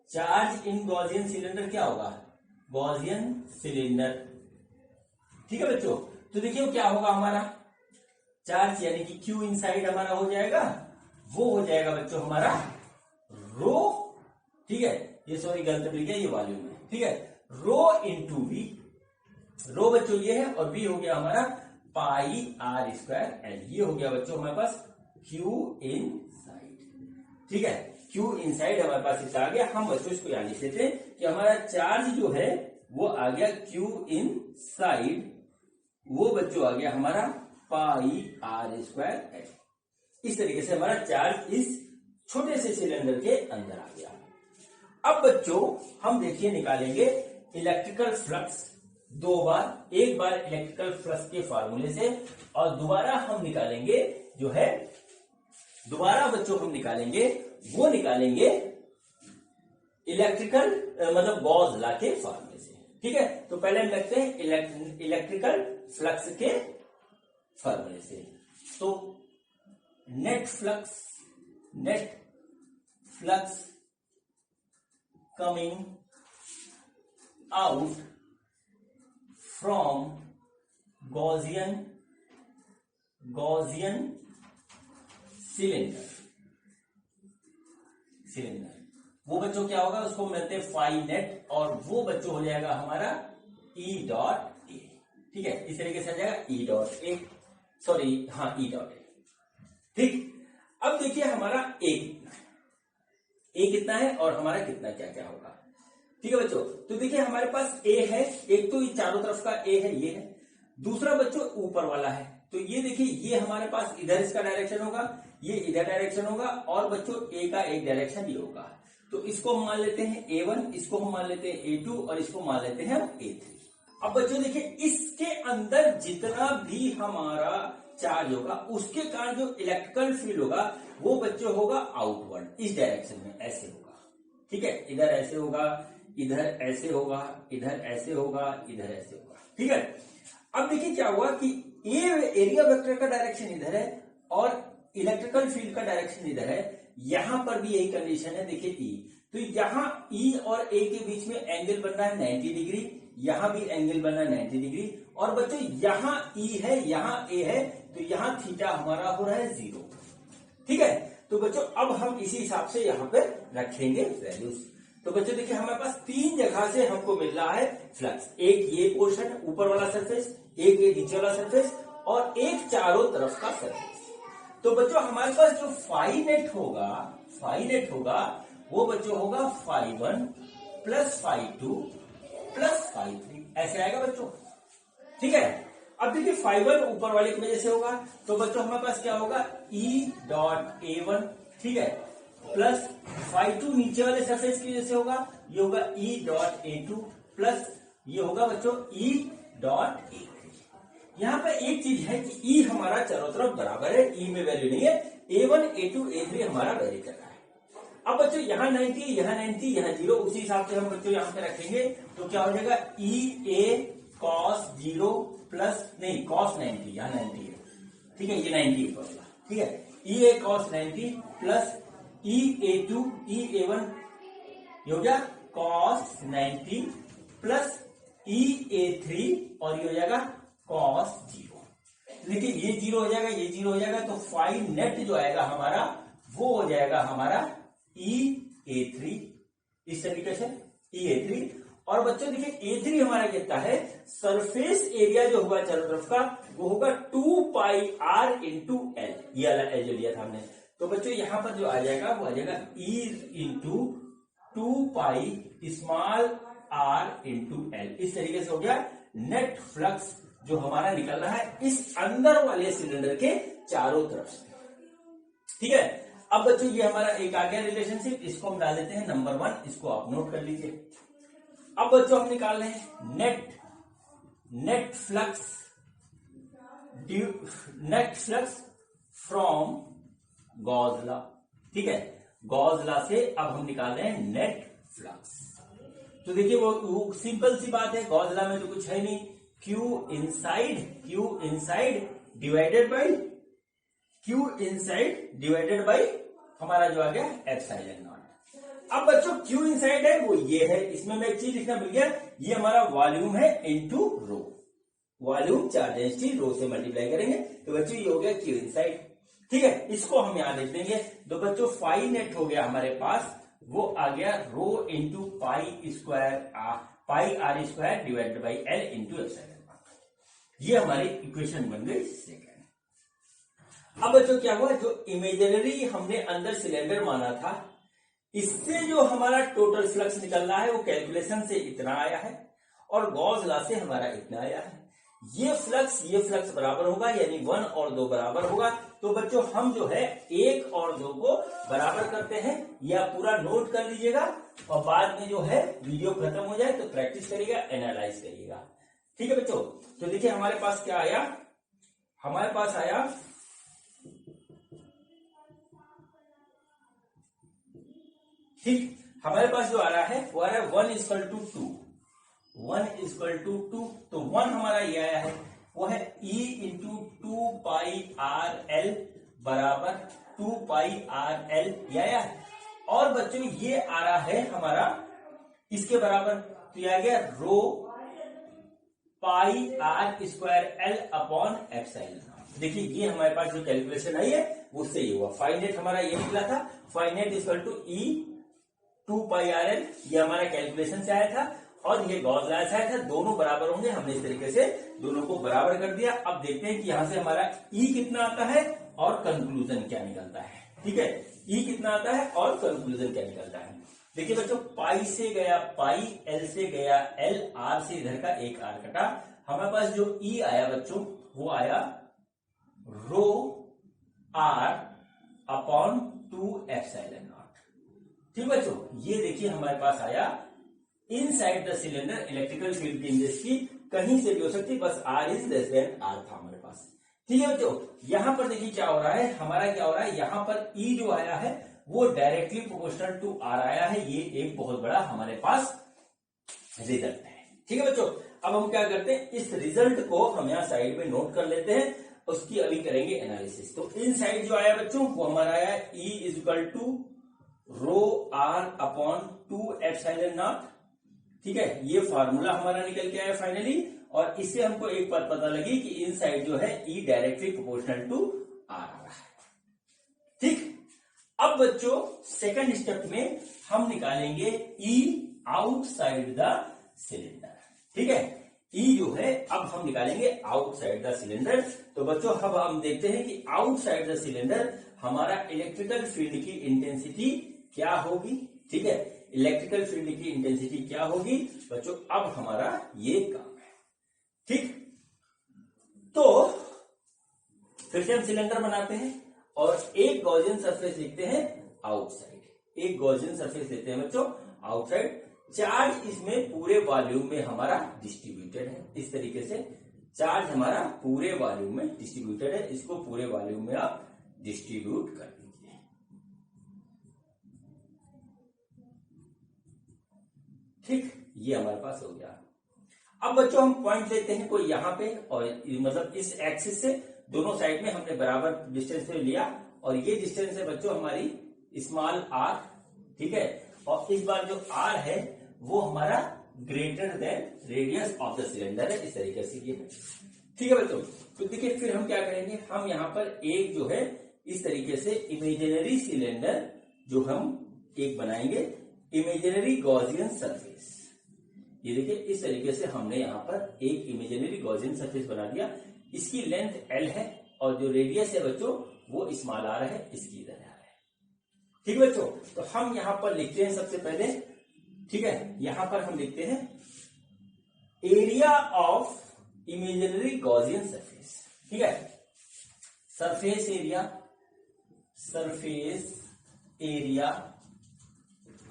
Speaker 1: चार्ज इन गॉसियन सिलेंडर क्या होगा, गॉसियन सिलेंडर। ठीक है बच्चों, तो देखिए क्या होगा हमारा चार्ज, यानी कि Q इनसाइड हमारा हो जाएगा, वो हो जाएगा बच्चों हमारा रो। ठीक है, ये सॉरी गलत लिख गया, ये वॉल्यूम है। ठीक है, रो इंटू वी, रो बच्चों ये है और वी हो गया हमारा पाई r स्क्वायर एल। ये हो गया बच्चों हमारे पास Q इनसाइड। ठीक है, Q इनसाइड हमारे पास इतना आ गया। हम बच्चों इसको याद लिख लेते हैं कि हमारा चार्ज जो है वो आ गया Q इनसाइड, वो बच्चों आ गया हमारा पाई r स्क्वायर एल। इस तरीके से हमारा चार्ज इस छोटे से सिलेंडर के अंदर आ गया। अब बच्चों हम देखिए निकालेंगे इलेक्ट्रिकल फ्लक्स दो बार, एक बार इलेक्ट्रिकल फ्लक्स के फार्मूले से और दोबारा हम निकालेंगे जो है, दोबारा बच्चों हम निकालेंगे वो निकालेंगे इलेक्ट्रिकल मतलब गॉस लॉ के फार्मूले से। ठीक है, तो पहले हम देखते हैं इलेक्ट्रिकल फ्लक्स के फार्मूले से। तो net flux coming out from Gaussian cylinder, वो बच्चों क्या होगा, उसको मिलते हैं फाई नेट, और वो बच्चों हो जाएगा हमारा E डॉट ए। ठीक है, इस तरीके से आ जाएगा E डॉट ए, सॉरी हाँ E डॉट ए। ठीक, अब देखिए हमारा ए कितना है और हमारा कितना क्या क्या होगा। ठीक है बच्चों, तो देखिए हमारे पास ए है, एक तो ये चारों तरफ का ए है, ये है। दूसरा बच्चों ऊपर वाला है, तो ये देखिए ये हमारे पास इधर इसका डायरेक्शन होगा, ये इधर डायरेक्शन होगा, और बच्चों ए का एक डायरेक्शन ये होगा। तो इसको हम मान लेते हैं A1, इसको हम मान लेते हैं A2 और इसको मान लेते हैं A3। अब बच्चों देखिए इसके अंदर जितना भी हमारा चार्ज होगा उसके कारण जो इलेक्ट्रिकल फील्ड होगा वो बच्चों होगा आउटवर्ड, इस डायरेक्शन में ऐसे होगा। ठीक है, इधर ऐसे होगा, इधर ऐसे होगा, इधर ऐसे होगा, इधर ऐसे होगा। ठीक है, अब देखिए क्या हुआ कि ये एरिया वेक्टर का डायरेक्शन इधर है और इलेक्ट्रिकल फील्ड का डायरेक्शन इधर है। यहां पर भी यही कंडीशन है, देखिए E, तो यहां E और A के बीच में एंगल बन रहा है 90 डिग्री, यहां भी एंगल बन रहा है 90 डिग्री, और बच्चों यहां E है, यहां A है, तो यहां थीटा हमारा हो रहा है 0। ठीक है, तो बच्चों अब हम इसी हिसाब से यहां पर रखेंगे वैल्यूज। तो बच्चों देखिए हमारे पास 3 जगह से हमको मिल रहा है फ्लक्स, एक ये पोर्शन ऊपर वाला सरफेस, एक ये नीचे वाला सरफेस, और एक चारों तरफ का सरफेस। तो बच्चों हमारे पास जो फाई नेट होगा वो बच्चों होगा φ1 प्लस φ2 प्लस φ3, ऐसे आएगा बच्चों। ठीक है, अब देखिए φ1 ऊपर वाले की वजह से होगा, तो बच्चों हमारे पास क्या होगा E.A1, ठीक है, प्लस φ2 नीचे वाले सरफेस की वजह से होगा, ये होगा E.A2 प्लस ये होगा बच्चों E.A3। यहां पे एक चीज है कि E हमारा चारों तरफ बराबर है, E में वैल्यू नहीं है, A1 A2 A3 हमारा वेरी कर रहा है। अब बच्चों यहाँ 90, यहाँ 90, यहाँ 0, उसी हिसाब से हम बच्चों यहाँ पे रखेंगे तो क्या हो जाएगा EA cos 0 प्लस नहीं cos 90, यहाँ 90 है, ठीक है, ये 90 ऊपर वाला, ठीक है, EA cos 90 plus EA2 EA1 ये हो गया cos 90 प्लस EA3 और ये हो जाएगा cos 0। देखिए ये 0 हो जाएगा, ये 0 हो जाएगा, तो फाई नेट जो आएगा हमारा वो हो जाएगा हमारा EA3, इस तरीके से EA3। और बच्चों देखिए A3 हमारा कितना है, सरफेस एरिया जो होगा चारों तरफ का वो होगा 2 पाई r इंटू एल, ये वाला एल जो लिया था हमने। तो बच्चों यहां पर जो आ जाएगा वो आ जाएगा E into 2 pi small r into L, इस तरीके से हो गया नेट फ्लक्स जो हमारा निकल रहा है इस अंदर वाले सिलेंडर के चारों तरफ से। ठीक है, अब बच्चों ये हमारा एक आ गया रिलेशनशिप, इसको हम डाल देते हैं नंबर 1, इसको आप नोट कर लीजिए। अब बच्चों हम निकाल रहे हैं net flux from Gauss law. ठीक है, गॉस लॉ से अब हम निकाल रहे हैं नेट फ्लक्स। तो देखिए वो सिंपल सी बात है, गॉस लॉ में तो कुछ है नहीं, Q इनसाइड डिवाइडेड बाई हमारा जो आ गया एप्सिलॉन नॉट। अब बच्चों Q इनसाइड है वो ये है, इसमें मैं एक चीज लिखना भूल गया, ये हमारा वॉल्यूम है इनटू रो, वॉल्यूम चार्ज डेंसिटी रो से मल्टीप्लाई करेंगे तो बच्चों ये हो गया Q इनसाइड। ठीक है, इसको हम यहां लिख देंगे। तो बच्चों फाई नेट हो गया हमारे पास, वो आ गया rho into pi r square divided by l into epsilon. ये हमारी इक्वेशन बन गई सेकंड। अब बच्चों क्या हुआ, जो इमेजिनरी हमने अंदर सिलेंडर माना था इससे जो हमारा टोटल फ्लक्स निकल रहा है वो कैलकुलेशन से इतना आया है और गॉस लॉ से हमारा इतना आया है। ये फ्लक्स बराबर होगा, यानी 1 और 2 बराबर होगा। तो बच्चों हम जो है 1 और 2 को बराबर करते हैं, या पूरा नोट कर लीजिएगा और बाद में जो है वीडियो खत्म हो जाए तो प्रैक्टिस करिएगा, एनालाइज करिएगा। ठीक है बच्चों, तो देखिए हमारे पास क्या आया, हमारे पास आया ठीक, हमारे पास जो आ रहा है वो आ रहा है 1 इक्वल टू 2, तो 1 हमारा ये आया है, वो है E into 2 pi R L बराबर 2 पाई आर एल, ये आया है। और बच्चों ये आ रहा है हमारा इसके बराबर, तो ये आ गया rho pi r square l upon epsilon. देखिए ये हमारे पास जो कैलकुलेशन आई है उससे ये हुआ, फाई नेट हमारा ये निकला था, phi net equal to E 2 pi are L, ये हमारा कैलकुलेशन से आया था और ये गॉस लॉ से आया था, दोनों बराबर होंगे, हमने इस तरीके से दोनों को बराबर कर दिया। अब देखते हैं कि यहां से हमारा E कितना आता है और कंक्लूजन क्या निकलता है। ठीक है, E कितना आता है और कंक्लूजन क्या निकलता है। देखिए बच्चों पाई से गया पाई, एल से गया एल, आर से इधर का एक आर कटा, हमारे पास जो E आया बच्चों वो आया rho R upon 2 epsilon naught. ठीक बच्चों, ये देखिए हमारे पास आया inside the cylinder electrical field की इंटेंसिटी कहीं से भी हो सकती, बस R is less than R था हमारे पास। ठीक है बच्चों, यहां पर देखिए क्या हो रहा है, हमारा क्या हो रहा है, यहां पर E जो आया है वो डायरेक्टली प्रोपोर्शनल टू आर आया है, ये एक बहुत बड़ा हमारे पास रिजल्ट है। ठीक है बच्चों, अब हम क्या करते हैं, इस रिजल्ट को हम यहाँ साइड में नोट कर लेते हैं, उसकी अभी करेंगे एनालिसिस। तो इन साइड जो आया बच्चों वो हमारा आया E is equal to rho R upon 2 epsilon naught. ठीक है, ये फार्मूला हमारा निकल के आया फाइनली, और इससे हमको एक बात पता लगी कि इन साइड जो है E directly proportional to r आ रहा है। ठीक, अब बच्चों सेकंड स्टेप में हम निकालेंगे E आउटसाइड द सिलेंडर। ठीक है, ई जो है अब हम निकालेंगे आउटसाइड द सिलेंडर। तो बच्चों अब हम देखते हैं कि आउटसाइड द सिलेंडर हमारा इलेक्ट्रिकल फील्ड की इंटेंसिटी क्या होगी। ठीक है, इलेक्ट्रिकल फील्ड की इंटेंसिटी क्या होगी बच्चों, अब हमारा ये काम है। ठीक, तो फिर से हम सिलेंडर बनाते हैं और एक गॉसियन सरफेस लिखते हैं आउटसाइड। एक गॉसियन सरफेस लेते हैं बच्चों आउटसाइड। चार्ज इसमें पूरे वॉल्यूम में हमारा डिस्ट्रीब्यूटेड है। इस तरीके से चार्ज हमारा पूरे वॉल्यूम में डिस्ट्रीब्यूटेड है। इसको पूरे वॉल्यूम में आप डिस्ट्रीब्यूट कर दीजिए। ठीक, ये हमारे पास हो गया। अब बच्चों हम पॉइंट लेते हैं कोई यहां पे, और मतलब इस एक्सिस से दोनों साइड में हमने बराबर डिस्टेंस पे लिया, और ये डिस्टेंस है बच्चों हमारी स्मॉल आर। ठीक है, और इस बार जो आर है वो हमारा greater than radius of the cylinder है। इस तरीके से ये, ठीक है बच्चों। तो देखिए फिर हम क्या करेंगे, हम यहां पर एक जो है इस तरीके से इमेजिनरी सिलेंडर जो हम एक बनाएंगे, इमेजिनरी गॉसियन सरफेस। ये देखिए इस तरीके से हमने यहां पर एक इमेजिनरी गॉसियन सरफेस बना दिया। इसकी लेंथ एल है और जो रेडियस है बच्चों वो स्मॉल आर है, इसकी इधर आ रहा है। ठीक बच्चों, तो हम यहां पर लिखते हैं सबसे पहले, ठीक है, यहां पर हम लिखते हैं area of imaginary Gaussian surface. ठीक है, surface area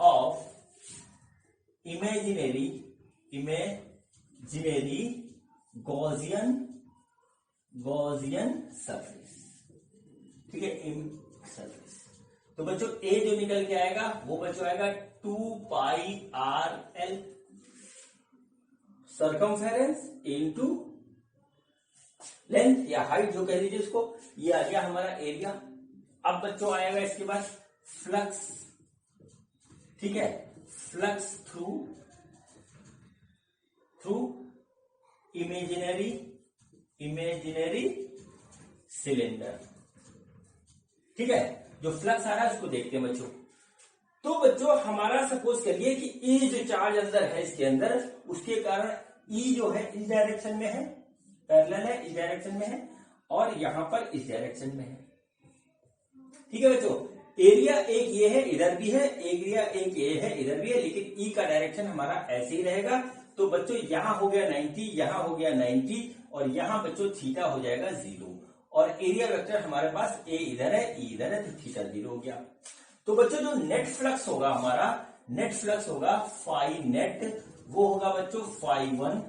Speaker 1: of imaginary Gaussian surface. ठीक है, सरफेस। तो बच्चों ए जो निकल के आएगा वो बच्चों आएगा 2 pi are l circumference into length या हाइट जो कह लीजिए उसको। ये आ गया हमारा एरिया। अब बच्चों आएगा इसके बाद फ्लक्स। ठीक है, फ्लक्स थ्रू इमेजिनरी सिलेंडर। ठीक है, जो फ्लक्स आ रहा है उसको देखते हैं बच्चों। तो बच्चों हमारा सपोज करिए कि ई जो चार्ज अंदर है इसके अंदर, उसके कारण ई जो है इस डायरेक्शन में है, पैरेलल है, इस डायरेक्शन में है, और यहां पर इस डायरेक्शन में है। ठीक है बच्चों, एरिया एक ये है, इधर भी है, एरिया एक ये है, इधर भी है, लेकिन ई का डायरेक्शन हमारा ऐसे ही रहेगा। तो बच्चों यहां हो गया 90, यहां हो गया 90, और यहां बच्चों थीटा हो जाएगा 0, और एरिया वेक्टर हमारे पास ए इधर है, ई इधर है, तो थीटा 0 हो गया। तो बच्चों जो नेट फ्लक्स होगा हमारा, नेट फ्लक्स होगा फाई नेट, वो होगा बच्चों phi 1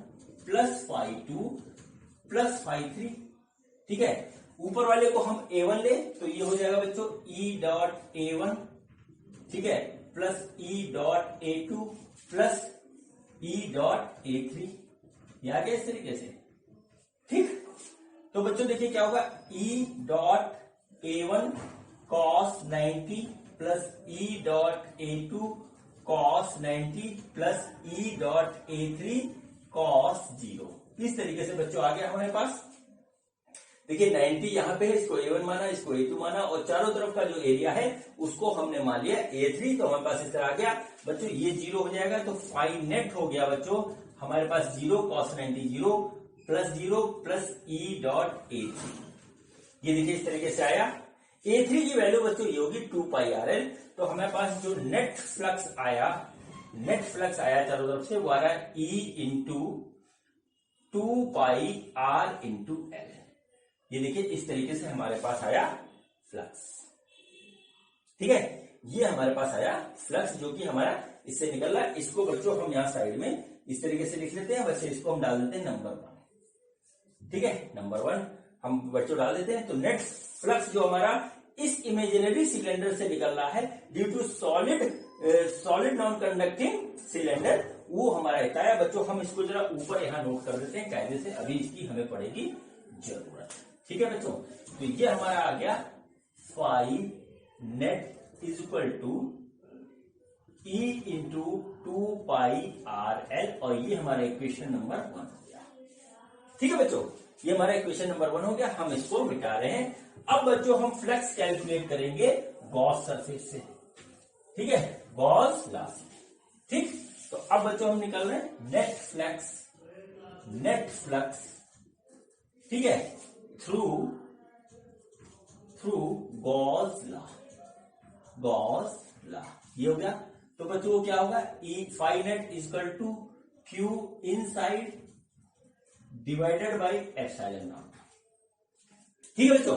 Speaker 1: plus phi 2 plus phi 3। ठीक है, ऊपर वाले को हम A1 ले तो ये हो जाएगा बच्चों E डॉट A1, ठीक है, plus E dot A2 plus E dot A3। ये आ गया इस तरीके से। ठीक, तो बच्चों देखिए क्या होगा, E dot A1 cos 90 plus E dot A2 cos 90 plus E dot A3 cos 0। इस तरीके से बच्चों आ गया हमारे पास। देखिए 90 यहां पे है, इसको A1 माना, इसको A2 माना, और चारों तरफ का जो एरिया है उसको हमने मान लिया A3। तो हमारे पास इस तरह आ गया बच्चों, ये 0 हो जाएगा, तो फाई नेट हो गया बच्चों हमारे पास 0 cos 90 0 plus E dot A3। ये देखिए इस तरीके से आया। A3 की वैल्यू बच्चों ये होगी 2 पाई RL। तो हमारे पास जो नेट फ्लक्स आया चारों तरफ से, वो आ रहा है E इंटू 2 पाई R इंटू L। ये देखिए इस तरीके से हमारे पास आया फ्लक्स। ठीक है, ये हमारे पास आया फ्लक्स जो कि हमारा इससे निकल रहा है। इसको बच्चों हम यहां साइड में इस तरीके से लिख लेते हैं। बच्चे इसको हम डाल देते हैं नंबर 1। ठीक है, नंबर 1 हम बच्चों डाल देते हैं। तो नेट फ्लक्स जो हमारा इस इमेजिनरी सिलेंडर से निकल रहा है due to solid non conducting cylinder, वो हमारा रहता है। बच्चों हम इसको जरा ऊपर यहां नोट कर देते हैं कायदे से, अभी इसकी हमें पड़ेगी जरूरत। ठीक है बच्चों, तो ये हमारा आ गया phi net is equal to E into 2 pi RL, और ये हमारा इक्वेशन नंबर 1 हो गया। ठीक है बच्चों, ये हमारा इक्वेशन नंबर 1 हो गया। हम इसको मिटा रहे हैं। अब बच्चों हम फ्लक्स कैलकुलेट करेंगे गॉस सरफेस से। ठीक है, गॉस लॉ से। ठीक, तो अब बच्चों हम निकाल रहे हैं नेट फ्लक्स नेट फ्लक्स, ठीक है, थ्रू गॉस लॉ, ये हो गया। तो बच्चों वो क्या होगा, E phi net equal to Q inside divided by epsilon naught, ठीक है बच्चों।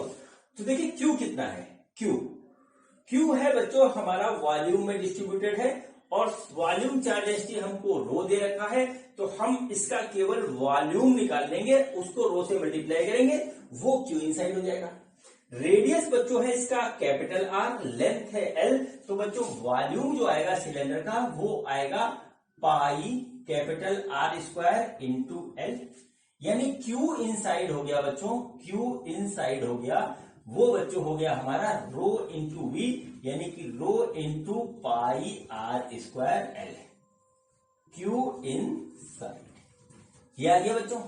Speaker 1: तो देखिए क्यू कितना है, क्यू है बच्चों हमारा वॉल्यूम में डिस्ट्रीब्यूटेड है, और वॉल्यूम चार्ज डेंसिटी हमको रो दे रखा है, तो हम इसका केवल वॉल्यूम निकाल लेंगे, उसको रो से मल्टीप्लाई करेंगे, वो क्यू इनसाइड हो जाएगा। रेडियस बच्चों है इसका कैपिटल आर, लेंथ है एल, तो बच्चों वॉल्यूम जो आएगा सिलेंडर का वो आएगा पाई capital r square into L, यानी क्यू इनसाइड हो गया बच्चों, क्यू इनसाइड हो गया वो बच्चों हो गया हमारा रो इंटू वी, यानी कि rho into pi r square l, q inside, ये आ गया बच्चों।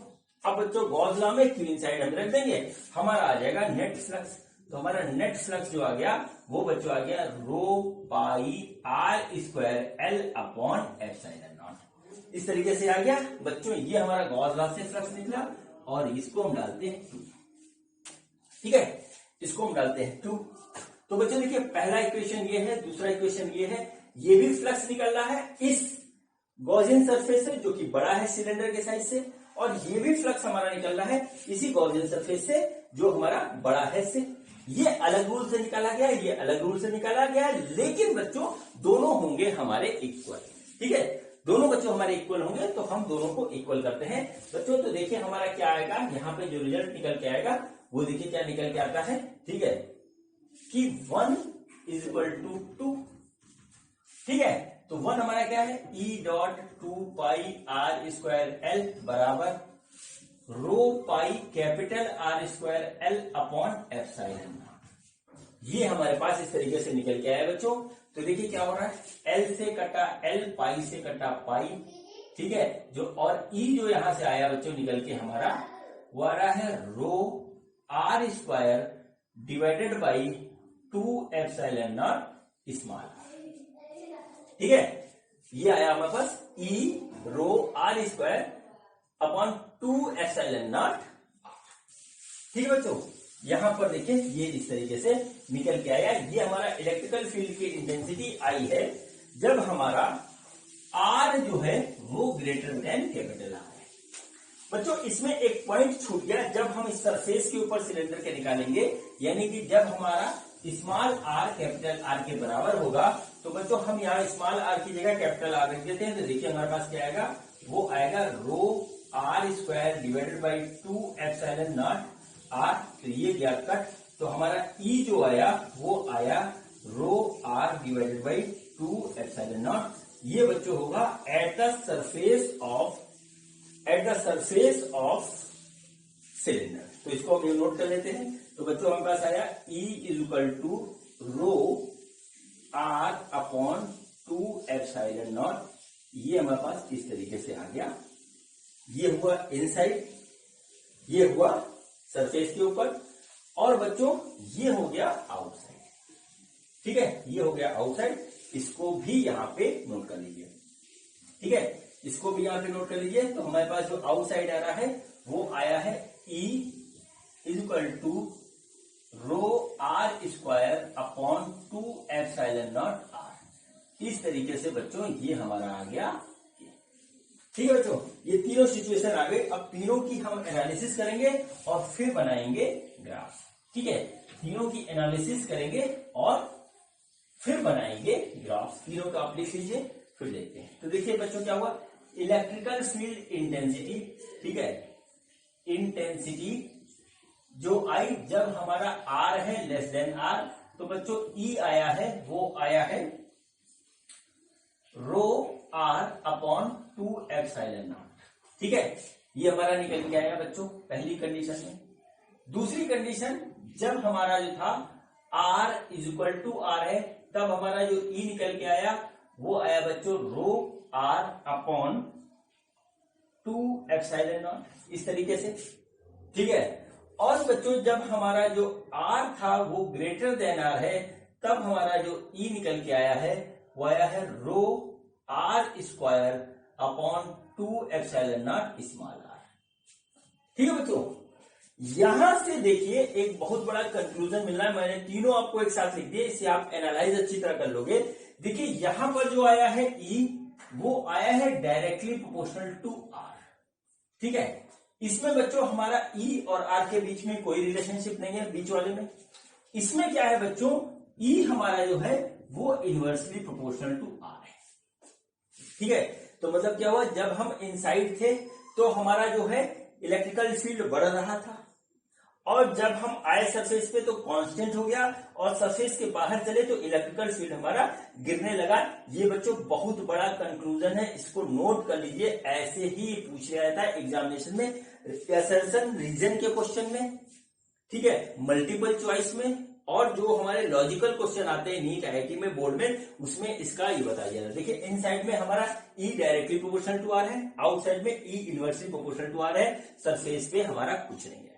Speaker 1: अब बच्चों गॉस लॉ में क्यू इनसाइड हम रख देंगे, हमारा आ जाएगा नेट फ्लक्स। तो हमारा नेट फ्लक्स जो आ गया वो बच्चों आ गया rho pi r square l upon epsilon naught, इस तरीके से आ गया बच्चों। ये हमारा गॉस लॉ से फ्लक्स निकला, और इसको हम डालते हैं 2, ठीक है, इसको हम डालते हैं 2। तो बच्चों देखिए पहला इक्वेशन ये है, दूसरा इक्वेशन ये है, ये भी फ्लक्स निकल रहा है इस गॉसियन सरफेस से जो कि बड़ा है सिलेंडर के साइज से, और ये भी फ्लक्स हमारा निकल रहा है इसी गॉसियन सरफेस से जो हमारा बड़ा है से। ये अलग रूल से निकाला गया, ये अलग रूल से निकाला गया, लेकिन बच्चों दोनों होंगे हमारे इक्वल, ठीक है, दोनों बच्चों हमारे इक्वल होंगे, तो हम दोनों को इक्वल करते हैं बच्चों। तो देखिए हमारा क्या आएगा, यहाँ पे जो रिजल्ट निकल के आएगा वो देखिए क्या निकल के आता है, ठीक है, कि 1 इज इक्वल टू 2, ठीक है। तो 1 हमारा क्या है, E dot 2 pi r square l बराबर rho pi capital r square l upon epsilon, ये हमारे पास इस तरीके से निकल के आया बच्चों। तो देखिए क्या हो रहा है, एल से कटा एल, पाई से कटा पाई, ठीक है, जो और ई जो यहां से आया बच्चों निकल के हमारा वो आ रहा है rho are square divided by 2 epsilon naught small, ठीक है, ये आया हमारे पास E rho are square upon 2 epsilon naught, ठीक है बच्चों। यहां पर देखिए ये इस तरीके से निकल के आया, ये हमारा इलेक्ट्रिकल फील्ड की इंटेंसिटी आई है जब हमारा आर जो है वो ग्रेटर देन कैपिटल आर है। बच्चों इसमें एक पॉइंट छूट गया, जब हम इस सरफेस के ऊपर सिलेंडर के निकालेंगे, यानी कि जब हमारा स्मॉल आर कैपिटल आर के बराबर होगा, तो बच्चों हम यहाँ स्मॉल आर की जगह कैपिटल आर रख देते हैं। तो देखिए हमारे पास क्या आएगा, वो आएगा rho are square divided by 2 epsilon naught r, तो ये गया कट, तो हमारा ई जो आया वो आया rho r divided by 2 epsilon naught, ये बच्चों होगा at the surface of cylinder. तो इसको हम नोट कर लेते हैं। तो बच्चों हमारे पास आया E is equal to rho R upon 2 epsilon naught, ये हमारे पास इस तरीके से आ गया। ये हुआ इनसाइड, ये हुआ सरफेस के ऊपर, और बच्चों ये हो गया आउटसाइड, ठीक है, ये हो गया आउटसाइड। इसको भी यहां पे नोट कर लीजिए, ठीक है, इसको भी यहां पे नोट कर लीजिए। तो हमारे पास जो आउटसाइड आ रहा है वो आया है E is equal to rho are square upon 2 epsilon naught R. इस तरीके से बच्चों ये हमारा आ गया, ठीक है बच्चों, ये तीनों सिचुएशन आ गई। अब तीनों की हम एनालिसिस करेंगे और फिर बनाएंगे ग्राफ, ठीक है, तीनों की एनालिसिस करेंगे और फिर बनाएंगे ग्राफ। तीनों का आप लिख लीजिए, फिर देखते हैं। तो देखिए बच्चों क्या हुआ, इलेक्ट्रिकल फील्ड इंटेंसिटी, ठीक है, इंटेंसिटी जो आई जब हमारा आर है लेस देन आर, तो बच्चों ई आया है वो आया है rho R upon 2 epsilon naught, ठीक है, ये हमारा निकल के आया बच्चों पहली कंडीशन में। दूसरी कंडीशन, जब हमारा जो था R is equal to R है, तब हमारा जो ई निकल के आया वो आया बच्चों रो आर अपॉन 2 एप्सिलॉन नॉट, इस तरीके से, ठीक है। और बच्चों जब हमारा जो आर था वो ग्रेटर देन आर है, तब हमारा जो ई निकल के आया है वो आया है rho are square upon 2 epsilon naught small are, ठीक है बच्चों, यहां से देखिए एक बहुत बड़ा कंक्लूजन मिल रहा है। मैंने तीनों आपको एक साथ लिख दिए, इसे आप एनालाइज अच्छी तरह कर लोगे। देखिए यहां पर जो आया है ई, वो आया है डायरेक्टली प्रोपोर्शनल टू आर। ठीक है, इसमें बच्चों हमारा ई और आर के बीच में कोई रिलेशनशिप नहीं है बीच वाले में। इसमें क्या है बच्चों, ई हमारा जो है वो इनवर्सली प्रोपोर्शनल टू आर है। ठीक है, तो मतलब क्या हुआ, जब हम इनसाइड थे तो हमारा जो है इलेक्ट्रिकल फील्ड बढ़ रहा था, और जब हम आए सरफेस पे तो कांस्टेंट हो गया, और सरफेस के बाहर चले तो इलेक्ट्रिकल फील्ड हमारा गिरने लगा। ये बच्चों बहुत बड़ा कंक्लूजन है, इसको नोट कर लीजिए। ऐसे ही पूछ लिया जाता है एग्जामिनेशन में, असर्शन रीजन के क्वेश्चन में, ठीक है, मल्टीपल चॉइस में, और जो हमारे लॉजिकल क्वेश्चन आते हैं नीट आईआईटी में, बोर्ड में, उसमें इसका ये बताया जाता है। देखिए इनसाइड में हमारा E directly proportional to R है, आउटसाइड में E inversely proportional to R है, सरफेस पे हमारा कुछ नहीं है।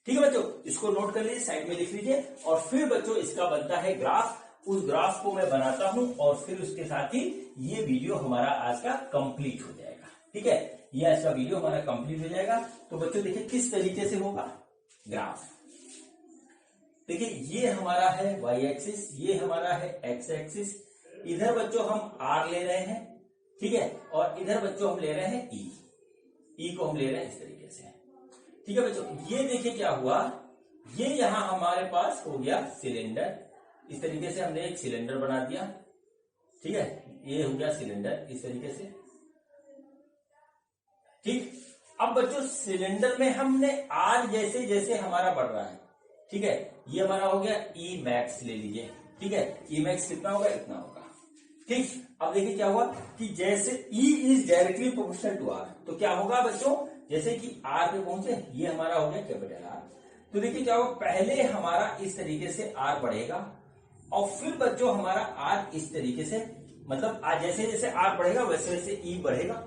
Speaker 1: ठीक है बच्चों, इसको नोट कर लीजिए, साइड में लिख लीजिए। और फिर बच्चों इसका बनता है ग्राफ, उस ग्राफ को मैं बनाता हूं, और फिर उसके साथ ही ये वीडियो हमारा आज का कंप्लीट हो जाएगा। ठीक है, ये आज का वीडियो हमारा कंप्लीट हो जाएगा। तो बच्चों देखिए किस तरीके से होगा ग्राफ। देखिए ये हमारा है वाई एक्सिस, ये हमारा है एक्स एक्सिस, इधर बच्चों हम आर ले रहे हैं, ठीक है, और इधर बच्चों हम ले रहे हैं ई को हम ले रहे हैं इस तरीके से। ठीक है बच्चों, ये देखिए क्या हुआ, ये यहां हमारे पास हो गया सिलेंडर। इस तरीके से हमने एक सिलेंडर बना दिया। ठीक है, ये हो गया सिलेंडर इस तरीके से। ठीक, अब बच्चों सिलेंडर में हमने आर जैसे जैसे हमारा बढ़ रहा है, ठीक है, ये हमारा हो गया ई मैक्स ले लीजिए। ठीक है, ई मैक्स कितना होगा, इतना होगा। ठीक, अब देखिए क्या हुआ कि जैसे E is directly proportional to R, तो क्या होगा बच्चों, जैसे कि आर पे पहुंचे, ये हमारा हो गया कैपिटल आर। तो देखिए क्या होगा, पहले हमारा इस तरीके से आर बढ़ेगा, और फिर बच्चों हमारा आर इस तरीके से, मतलब जैसे जैसे आर बढ़ेगा वैसे वैसे ई बढ़ेगा,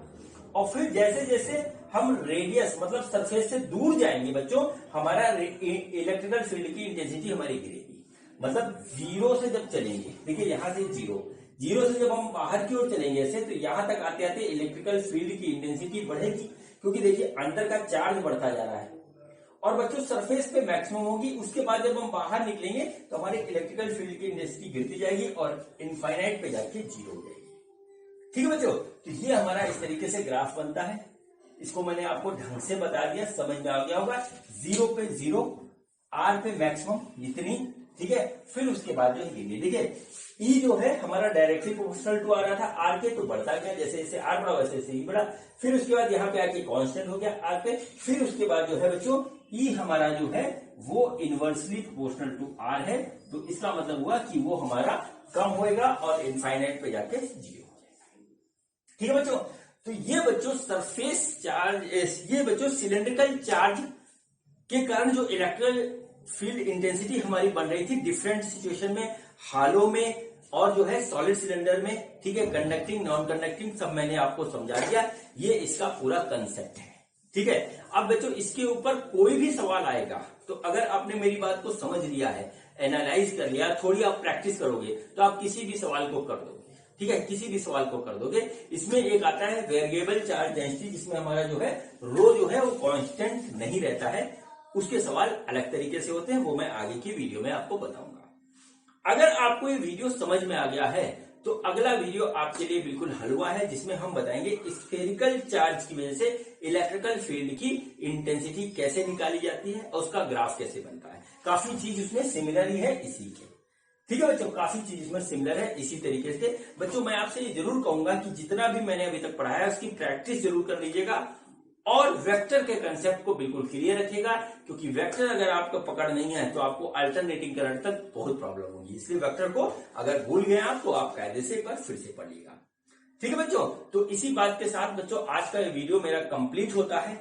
Speaker 1: और फिर जैसे जैसे हम रेडियस मतलब सरफेस से दूर जाएंगे बच्चों, हमारा इलेक्ट्रिकल फील्ड की इंटेंसिटी हमारी गिरेगी। मतलब जीरो से जब चलेंगे, देखिए यहां से जीरो से जब हम बाहर की ओर चलेंगे ऐसे, तो यहां तक आते आते इलेक्ट्रिकल फील्ड की इंटेंसिटी बढ़ेगी, क्योंकि देखिए अंदर का चार्ज बढ़ता जा रहा है, और बच्चों सरफेस पे मैक्सिमम होगी। उसके बाद जब हम बाहर निकलेंगे तो हमारी इलेक्ट्रिकल फील्ड की इंटेंसिटी गिरती जाएगी और इनफाइनाइट पे जाके जीरो हो जाएगी। ठीक है बच्चों, तो ये हमारा इस तरीके से ग्राफ बनता है। इसको मैंने आपको ढंग से बता दिया, समझ में आ गया होगा। जीरो पे जीरो, आर पे मैक्सिमम इतनी, ठीक है, फिर उसके बाद जो है देखिए ई जो है हमारा डायरेक्टली प्रोपोर्शनल टू आ रहा था आर के, तो बढ़ता गया, जैसे जैसे आर बढ़ा वैसे वैसे ई बढ़ा। फिर उसके बाद यहाँ पे आके कांस्टेंट हो गया आर पे। फिर उसके बाद जो है बच्चों ई हमारा जो है वो इनवर्सली प्रोपोर्शनल टू आर है, तो इसका मतलब हुआ कि वो हमारा कम होएगा और इनफाइनाइट पे जाके जीरो हो जाएगा। ठीक है बच्चों, तो ये बच्चों सरफेस चार्ज, ये बच्चों सिलेंड्रिकल चार्ज के कारण जो इलेक्ट्रिकल फील्ड इंटेंसिटी हमारी बन रही थी डिफरेंट सिचुएशन में, हालों में और जो है सॉलिड सिलेंडर में, ठीक है, कंडक्टिंग नॉन कंडक्टिंग, सब मैंने आपको समझा दिया। ये इसका पूरा कंसेप्ट है। ठीक है, अब बच्चों इसके ऊपर कोई भी सवाल आएगा तो अगर आपने मेरी बात को समझ लिया है, एनालाइज कर लिया, थोड़ी आप प्रैक्टिस करोगे तो आप किसी भी सवाल को कर दोगे। ठीक है, किसी भी सवाल को कर दोगे। इसमें एक आता है वेरिएबल चार्ज डेंसिटी, जिसमें हमारा जो है रो जो है वो कांस्टेंट नहीं रहता है, उसके सवाल अलग तरीके से होते हैं, वो मैं आगे की वीडियो में आपको बताऊंगा। अगर आपको ये वीडियो समझ में आ गया है तो अगला वीडियो आपके लिए बिल्कुल हलवा है, जिसमें हम बताएंगे स्फेरिकल चार्ज की वजह से इलेक्ट्रिकल फील्ड की इंटेंसिटी कैसे निकाली जाती है और उसका ग्राफ कैसे बनता है। काफी चीज उसमें सिमिलर ही है इसी के। ठीक है बच्चों, काफी चीज इसमें सिमिलर है इसी तरीके से। बच्चों मैं आपसे ये जरूर कहूंगा कि जितना भी मैंने अभी तक पढ़ाया उसकी प्रैक्टिस जरूर कर लीजिएगा, और वेक्टर के कंसेप्ट को बिल्कुल क्लियर रखिएगा, क्योंकि वेक्टर अगर आपको पकड़ नहीं है तो आपको अल्टरनेटिंग करंट तक बहुत प्रॉब्लम होगी। इसलिए वेक्टर को अगर भूल गए आप तो आप कायदे से एक बार फिर से पढ़िएगा। ठीक है बच्चों, तो इसी बात के साथ बच्चों आज का ये वीडियो मेरा कंप्लीट होता है।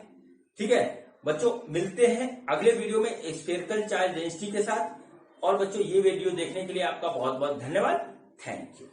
Speaker 1: ठीक है बच्चों, मिलते हैं अगले वीडियो में स्फेरिकल चार्ज डेंसिटी के साथ। और बच्चों ये वीडियो देखने के लिए आपका बहुत बहुत धन्यवाद। Thank you.